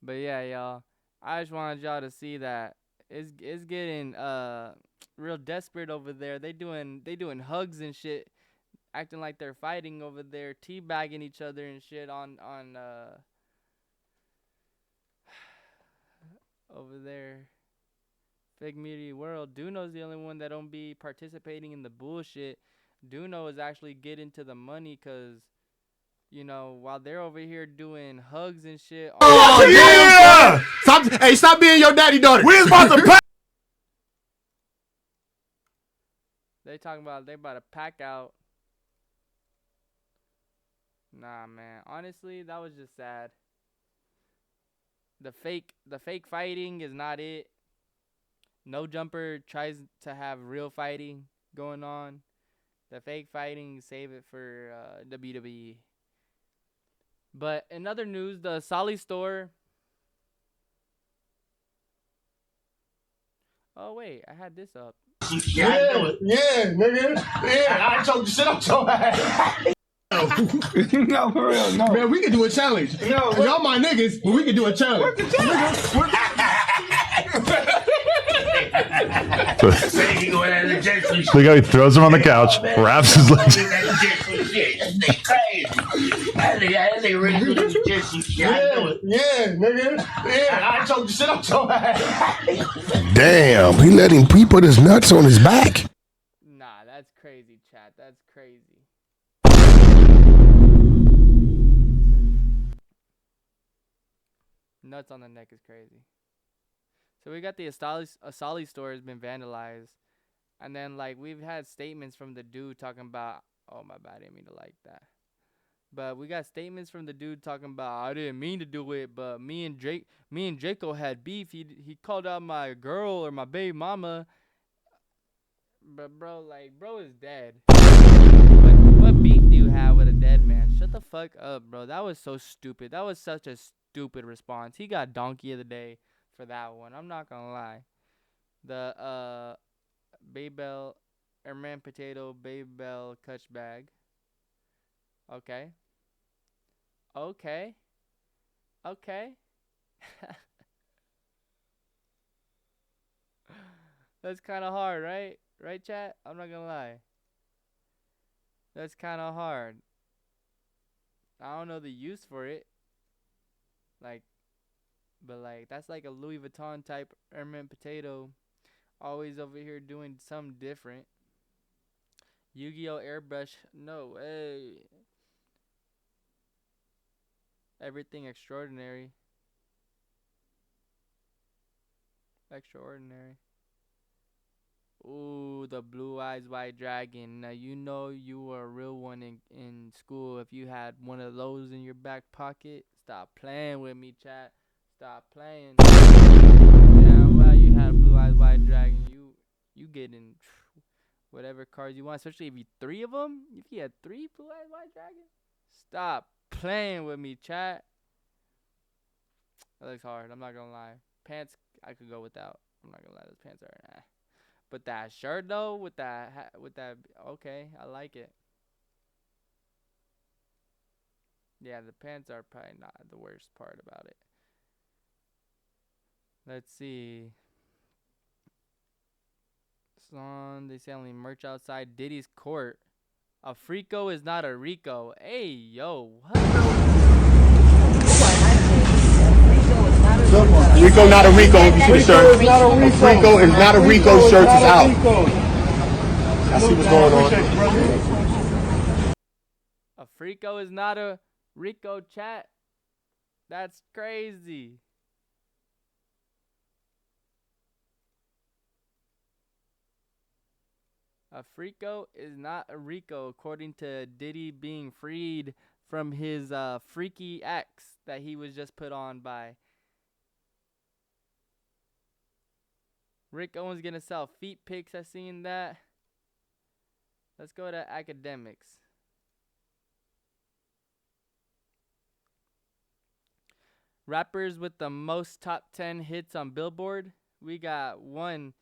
But yeah, y'all. I just wanted y'all to see that it's getting real desperate over there. They doing hugs and shit, acting like they're fighting over there, teabagging each other and shit on over there. Fake media world. Duno's the only one that don't be participating in the bullshit. Duno is actually getting to the money, cause you know, while they're over here doing hugs and shit.
Oh yeah! Stop being your daddy daughter.
We was about to pack.
They talking about they about to pack out. Nah, man. Honestly, that was just sad. The fake fighting is not it. No Jumper tries to have real fighting going on. The fake fighting, save it for WWE. But in other news, the Solly store. Oh wait, I had this up.
Yeah, nigga. Yeah, I told you shit up your ass.
No, for real, no.
Man, we can do a challenge. No, y'all my niggas, but we can do a challenge.
Look how he throws him on the couch, wraps his legs.
Yeah, nigga. Yeah, I told you shit up your ass.
Damn, he put his nuts on his back.
Nah, that's crazy, chat. That's crazy. Nuts on the neck is crazy. So we got the Asali store has been vandalized. And then, like, we've had statements from the dude talking about... Oh, my bad. I didn't mean to like that. But we got statements from the dude talking about, I didn't mean to do it, but me and Draco had beef. He called out my girl or my baby mama. But, bro, like, bro is dead. What beef do you have with a dead man? Shut the fuck up, bro. That was so stupid. That was such a stupid response. He got donkey of the day for that one. I'm not gonna lie. The Baybell Airman Potato Baybell Kutch Bag. Okay. That's kind of hard, right? Right, chat? I'm not gonna lie. That's kind of hard. I don't know the use for it. Like, but like, that's like a Louis Vuitton type Airman Potato. Always over here doing something different. Yu-Gi-Oh! Airbrush. No way. Everything extraordinary. Extraordinary. Ooh, the Blue Eyes White Dragon. Now, you know you were a real one in school if you had one of those in your back pocket. Stop playing with me, chat. Stop playing. Damn well you had a Blue Eyes White Dragon. You getting whatever cards you want, especially if you 3 of them. If you had 3 Blue Eyes White Dragons. Stop playing with me, chat. That looks hard. I'm not gonna lie. Pants, I could go without. I'm not gonna lie. Those pants are nah. But that shirt though, with that, okay, I like it. Yeah, the pants are probably not the worst part about it. Let's see. Song, they say only merch outside Diddy's court. A Frico is not a Rico. Hey, yo, what?
Rico not a Rico shirt. Rico is not a Rico shirt is out. I see what's going on.
A Frico is not a Rico, chat. That's crazy. A Frico is not a Rico, according to Diddy being freed from his freaky ex that he was just put on by. Rick Owens gonna sell feet pics. I seen that. Let's go to academics. Rappers with the most top 10 hits on Billboard. We got 1,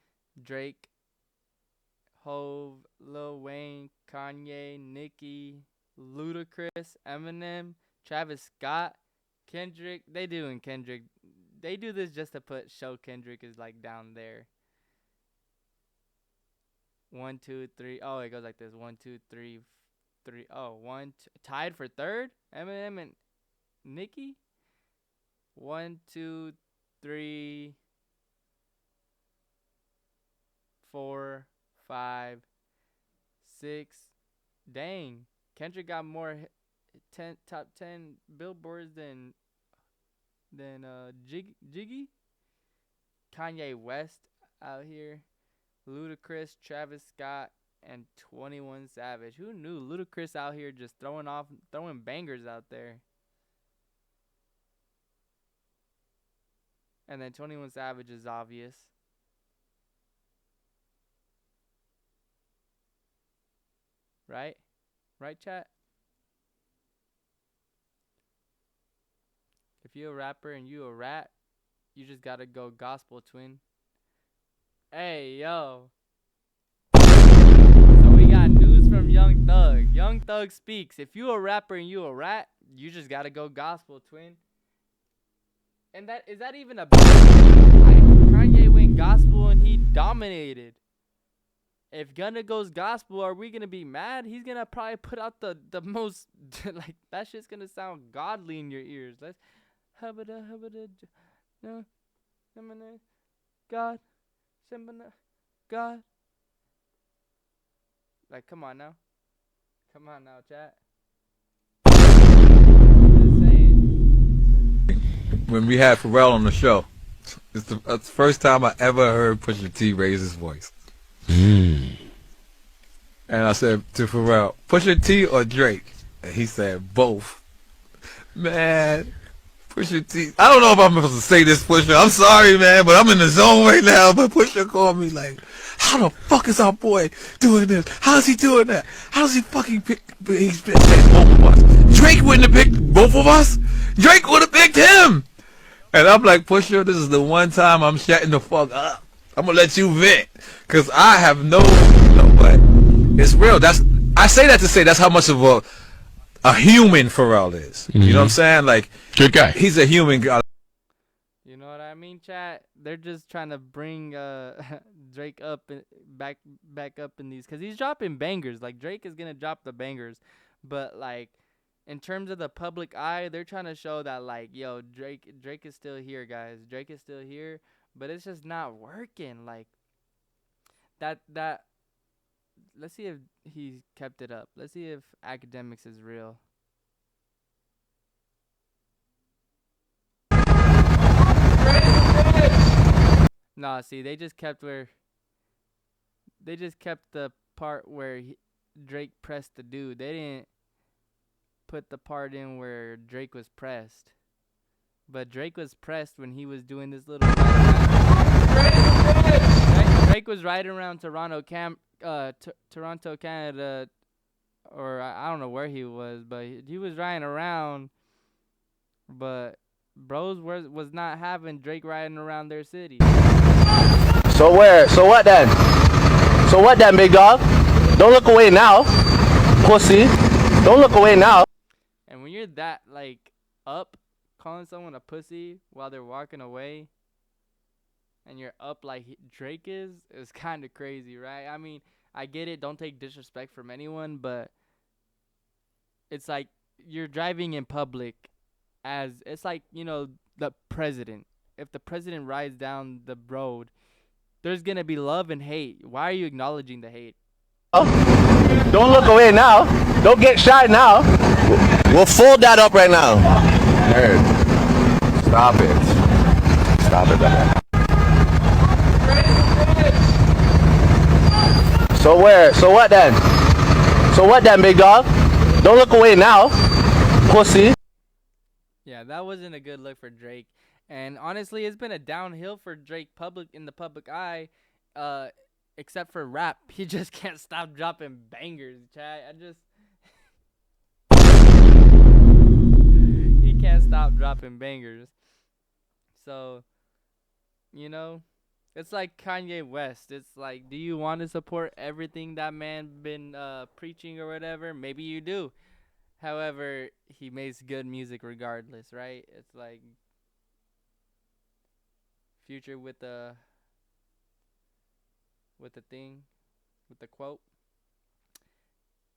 Drake, Hove, Lil Wayne, Kanye, Nicki, Ludacris, Eminem, Travis Scott, Kendrick. They do this just to show Kendrick is like down there. 1, 2, 3. Oh, it goes like this. 1, 2, 3, 3. Oh, 1, 2. Tied for third. Eminem and Nicki. 1, 2, 3, 4, 5, 6. Dang, Kendrick got more top 10 billboards than Jiggy. Kanye West out here. Ludacris, Travis Scott, and 21 Savage. Who knew Ludacris out here just throwing bangers out there? And then 21 Savage is obvious. Right? Right, chat? If you're a rapper and you a rat, you just gotta go gospel, twin. Hey, yo. So we got news from Young Thug. Young Thug speaks. If you a rapper and you a rat, you just gotta go gospel, twin. And is that even a bad thing? Like, Kanye went gospel and he dominated. If Gunna goes gospel, are we gonna be mad? He's gonna probably put out the most like that shit's gonna sound godly in your ears. Let's no God God. Like, come on now, chat.
When we had Pharrell on the show, it's the first time I ever heard Pusha T raise his voice. And I said to Pharrell, Pusha T or Drake? And he said, both. Man, Pusha T. I don't know if I'm supposed to say this, Pusha. I'm sorry, man, but I'm in the zone right now. But Pusha called me like, how the fuck is our boy doing this? How is he doing that? How does he fucking pick both of us? Drake wouldn't have picked both of us? Drake would have picked him. And I'm like, Pusha, this is the one time I'm shutting the fuck up. I'm gonna let you vent, cause I have no, but it's real. I say that to say that's how much of a human Pharrell is. You know what I'm saying? Like, good guy. He's a human guy.
You know what I mean, chat? They're just trying to bring Drake up back up in these, cause he's dropping bangers. Like, Drake is gonna drop the bangers, but like, in terms of the public eye, they're trying to show that, like, yo, Drake is still here, guys. Drake is still here. But it's just not working. Like that. Let's see if he kept it up. Let's see if academics is real. Nah, see, they just kept the part where Drake pressed the dude. They didn't put the part in where Drake was pressed. But Drake was pressed when he was doing this little Drake was riding around Toronto, Canada, or I don't know where he was, but he was riding around. But bros was not having Drake riding around their city.
So what then? So what then, big dog? Don't look away now, pussy. Don't look away now.
And when you're that, like, up, calling someone a pussy while they're walking away, and you're up like Drake is kind of crazy, right? I mean, I get it. Don't take disrespect from anyone, but it's like you're driving in public it's like, you know, the president. If the president rides down the road, there's going to be love and hate. Why are you acknowledging the hate?
Don't look away now. Don't get shy now. We'll fold that up right now.
Hey, stop it. Stop it, man.
So what then? So what then, big dog? Don't look away now, pussy.
Yeah, that wasn't a good look for Drake. And honestly, it's been a downhill for Drake in the public eye, except for rap. He just can't stop dropping bangers, chat. He can't stop dropping bangers. So, you know, it's like Kanye West. It's like, do you want to support everything that man been preaching or whatever? Maybe you do. However, he makes good music regardless, right? It's like Future with the quote.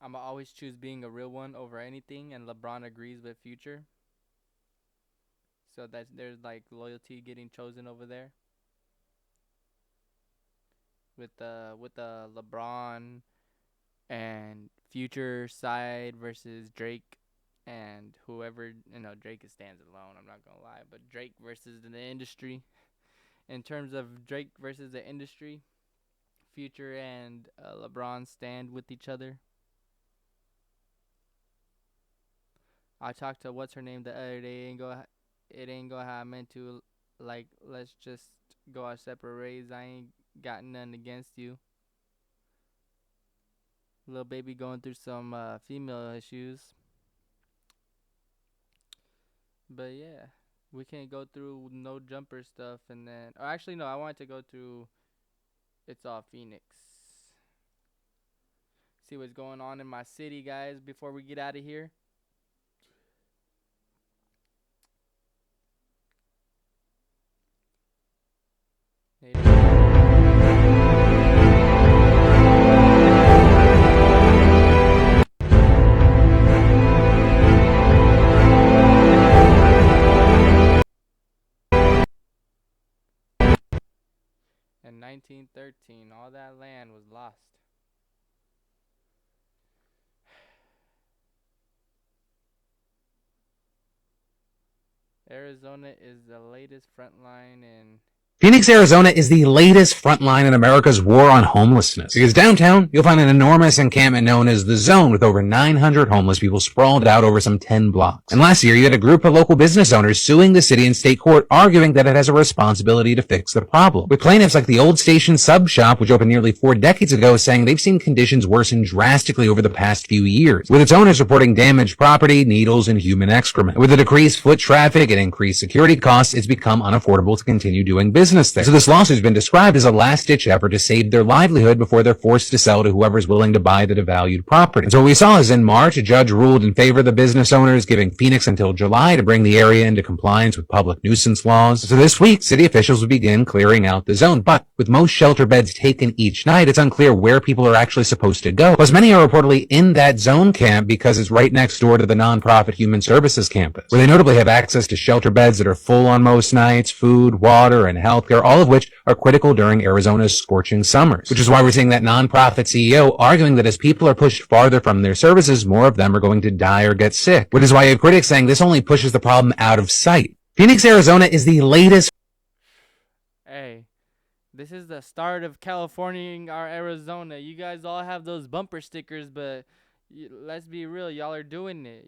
I'ma always choose being a real one over anything, and LeBron agrees with Future. So that there's like loyalty getting chosen over there. With the LeBron and Future side versus Drake and whoever, Drake stands alone, I'm not gonna lie, but Drake versus the industry. In terms of Drake versus the industry, Future and LeBron stand with each other. I talked to what's her name the other day. It ain't go how I meant to. Like, let's just go our separate ways. I ain't got nothing against you. Little baby going through some female issues. But yeah, we can't go through no jumper stuff and then. Or actually, no, I wanted to go through It's All Phoenix. See what's going on in my city, guys, before we get out of here. In 1913, all that land was lost. Arizona is the latest front line in
Phoenix, Arizona is the latest front line in America's war on homelessness. Because downtown, you'll find an enormous encampment known as The Zone with over 900 homeless people sprawled out over some 10 blocks. And last year, you had a group of local business owners suing the city in state court, arguing that it has a responsibility to fix the problem. With plaintiffs like the Old Station Sub Shop, which opened nearly 4 decades ago, saying they've seen conditions worsen drastically over the past few years, with its owners reporting damaged property, needles, and human excrement. With the decreased foot traffic and increased security costs, it's become unaffordable to continue doing business there. So this lawsuit has been described as a last-ditch effort to save their livelihood before they're forced to sell to whoever's willing to buy the devalued property. And so what we saw is in March, a judge ruled in favor of the business owners, giving Phoenix until July to bring the area into compliance with public nuisance laws. So this week, city officials will begin clearing out the zone. But with most shelter beds taken each night, it's unclear where people are actually supposed to go. Plus, many are reportedly in that zone camp because it's right next door to the nonprofit Human Services campus, where they notably have access to shelter beds that are full on most nights, food, water, and healthcare, all of which are critical during Arizona's scorching summers. Which is why we're seeing that nonprofit CEO arguing that as people are pushed farther from their services, more of them are going to die or get sick. Which is why you have critics saying this only pushes the problem out of sight. Phoenix, Arizona is the latest.
Hey, this is the start of Californiaing our Arizona. You guys all have those bumper stickers, but let's be real, y'all are doing it.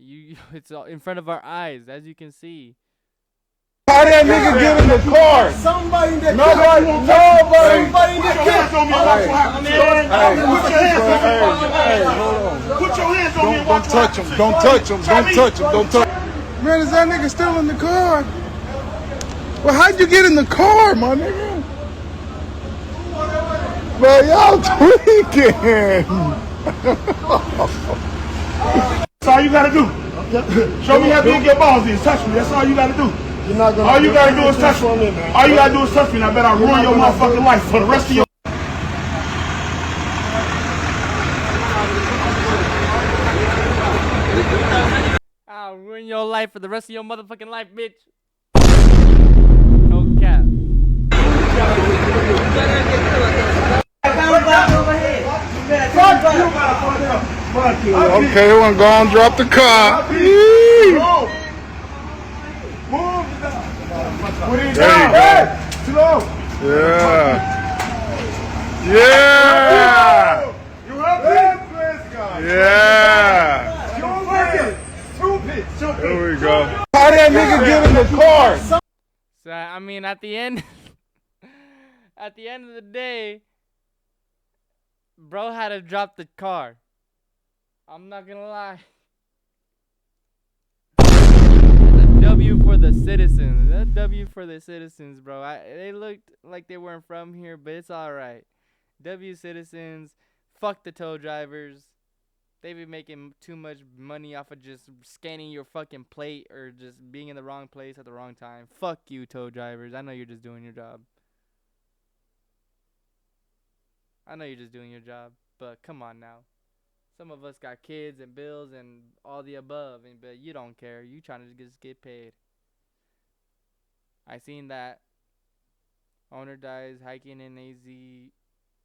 It's all in front of our eyes, as you can see.
How that nigga get in the car? Somebody in the car. Somebody in the car. Put your hands on me. Don't touch him. Don't touch him. Don't touch him. Don't touch him. Man, is that nigga still in the car? Well, how'd you get in the car, my nigga? Man, y'all tweaking. That's all you gotta do. Show me how big your balls is. Touch me. That's all you gotta do. All you gotta do is touch me. All you gotta do is touch me. And I bet I'll ruin your motherfucking life for the rest of your.
I'll ruin your life for the rest of your motherfucking life, bitch. No cap.
Okay, everyone go and drop the car. There you go. Yeah. Yeah. You happy? Yeah. There we go. How that nigga get in the car?
So So I mean, at the end, at the end of the day, bro had to drop the car. I'm not gonna lie. It's a W for the citizens. That's a W for the citizens, bro. They looked like they weren't from here, but it's all right. W citizens. Fuck the tow drivers. They be making too much money off of just scanning your fucking plate or just being in the wrong place at the wrong time. Fuck you, tow drivers. I know you're just doing your job. I know you're just doing your job, but come on now. Some of us got kids and bills and all the above, but you don't care. You trying to just get paid. I seen that owner dies hiking in AZ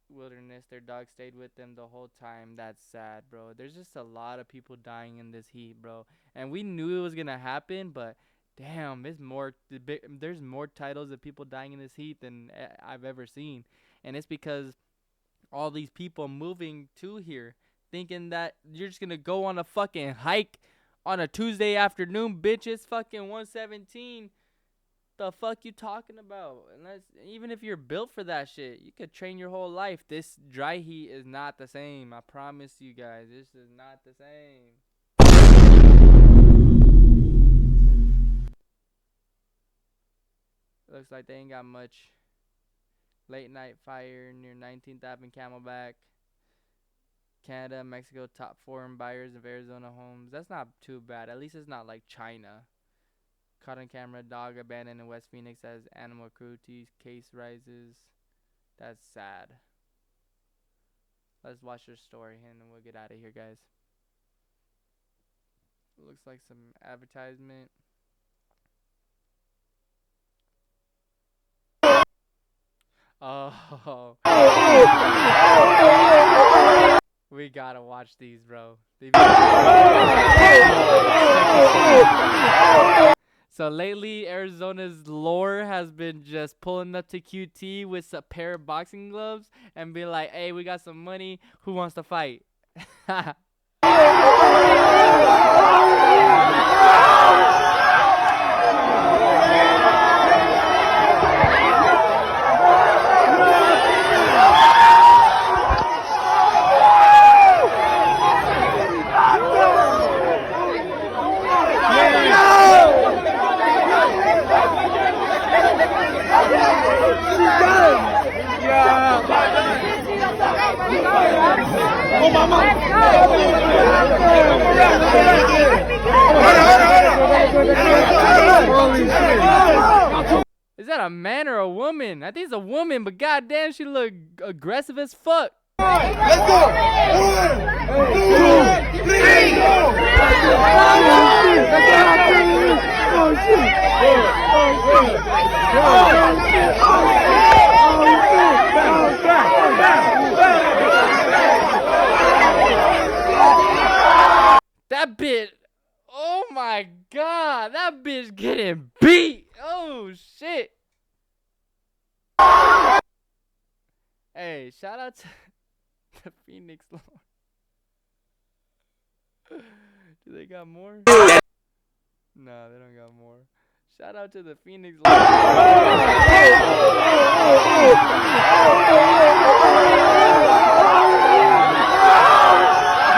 wilderness. Their dog stayed with them the whole time. That's sad, bro. There's just a lot of people dying in this heat, bro. And we knew it was gonna happen, but damn, there's more titles of people dying in this heat than I've ever seen. And it's because all these people moving to here thinking that you're just gonna go on a fucking hike on a Tuesday afternoon, bitch. It's fucking 117. The fuck you talking about? Unless, even if you're built for that shit, you could train your whole life. This dry heat is not the same. I promise you guys, this is not the same. Looks like they ain't got much. Late night fire near 19th Ave and Camelback. Canada, Mexico, top 4 in buyers of Arizona homes. That's not too bad. At least it's not like China. Caught on camera, dog abandoned in West Phoenix as animal cruelty case rises. That's sad. Let's watch your story and then we'll get out of here, guys. Looks like some advertisement. Oh. We gotta watch these, bro. So lately, Arizona's lore has been just pulling up to QT with a pair of boxing gloves and be like, hey, we got some money. Who wants to fight? Is that a man or a woman? I think it's a woman, but goddamn, she look aggressive as fuck. Let's go! 1, 2, 3, go! That bitch, oh my god, that bitch getting beat. Oh shit. Hey, shout out to the Phoenix Lord. Do they got more? No, they don't got more. Shout out to the Phoenix Lord.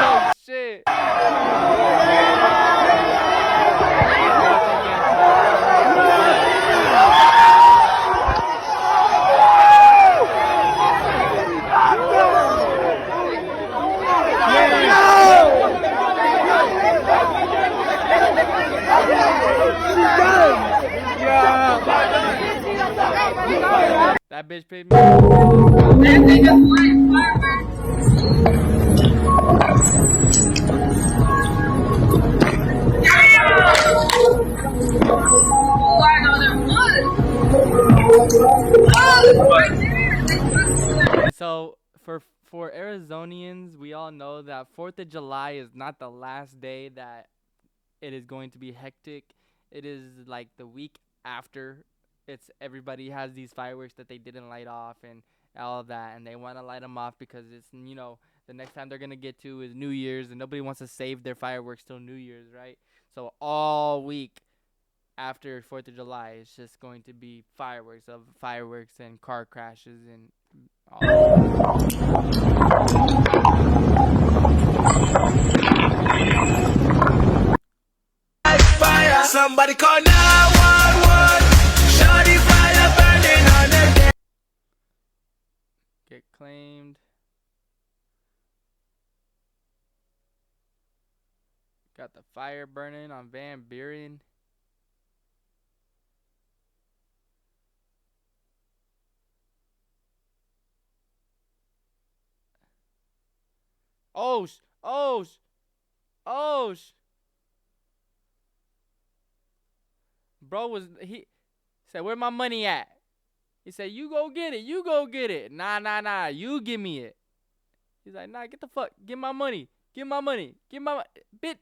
Oh shit. That bitch paid me. So for Arizonians, we all know that 4th of July is not the last day that it is going to be hectic. It is like the week after. It's everybody has these fireworks that they didn't light off and all of that, and they want to light them off because it's, you know, the next time they're gonna get to is New Year's, and nobody wants to save their fireworks till New Year's, right? So all week after 4th of July, it's just going to be fireworks and car crashes and all
Fire. Somebody call 911. Shawty fire burning on the day.
get claimed. Got the fire burning on Van Buren. Oh, bro he said, "Where my money at?" He said, "You go get it. You go get it." Nah. You give me it. He's like, "Nah, get the fuck. Get my money. Get my money. Get my bitch.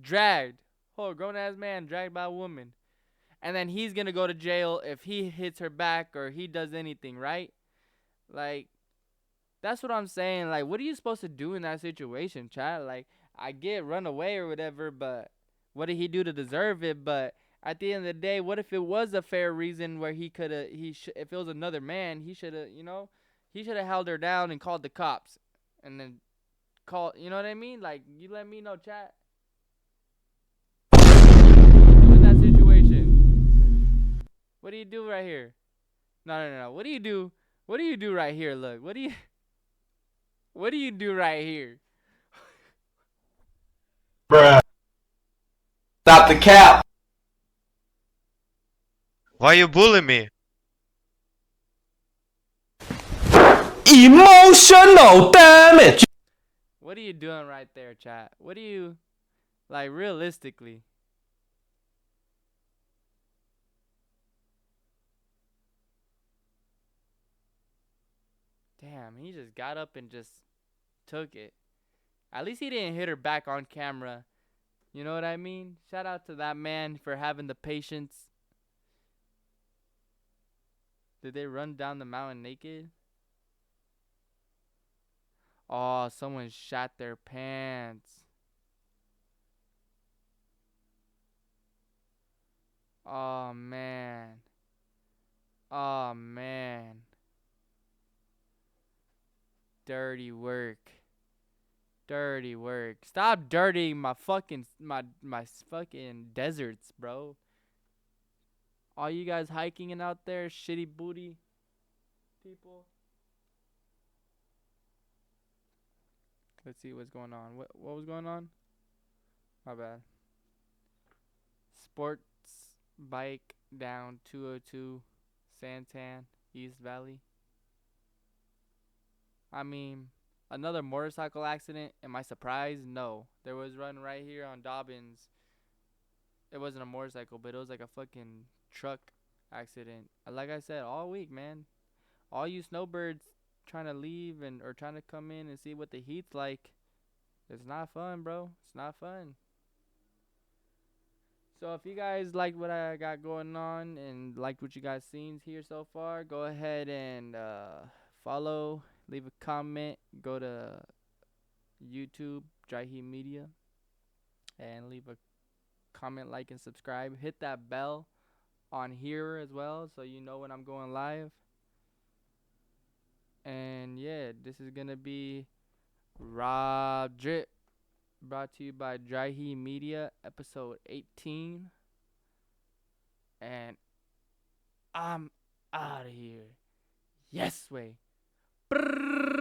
Dragged. Whole grown ass man dragged by a woman. And then he's gonna go to jail if he hits her back or he does anything, right? Like, that's what I'm saying. Like, what are you supposed to do in that situation, chat? Like, I get run away or whatever, but what did he do to deserve it? But at the end of the day, what if it was a fair reason where he could have, if it was another man, he should have, he should have held her down and called the cops and then you know what I mean? Like, you let me know, chat. In that situation, what do you do right here? No. What do you do? What do you do right here? Look, what do you do right here?
Bruh. Stop the cap.
Why you bully me?
Emotional damage.
What are you doing right there, chat? What do you, like, realistically? Damn, he just got up and just took it. At least he didn't hit her back on camera. You know what I mean? Shout out to that man for having the patience. Did they run down the mountain naked? Oh, someone shot their pants. Oh, man. Oh, man. Dirty work. Dirty work. Stop dirtying my fucking deserts, bro. All you guys hiking and out there, shitty booty people. Let's see what's going on. What was going on? My bad. Sports bike down 202 Santan, East Valley. I mean, another motorcycle accident. Am I surprised? No. There was one right here on Dobbins. It wasn't a motorcycle, but it was like a fucking truck accident. Like I said, all week, man. All you snowbirds trying to leave or trying to come in and see what the heat's like. It's not fun, bro. It's not fun. So if you guys liked what I got going on and liked what you guys seen here so far, go ahead and follow, leave a comment, go to YouTube, Dry Heat Media, and leave a comment, like, and subscribe. Hit that bell on here as well so you know when I'm going live. And yeah, this is gonna be Rob Drip, brought to you by Dry Heat Media, episode 18. And I'm out of here. Yes way. Brrr.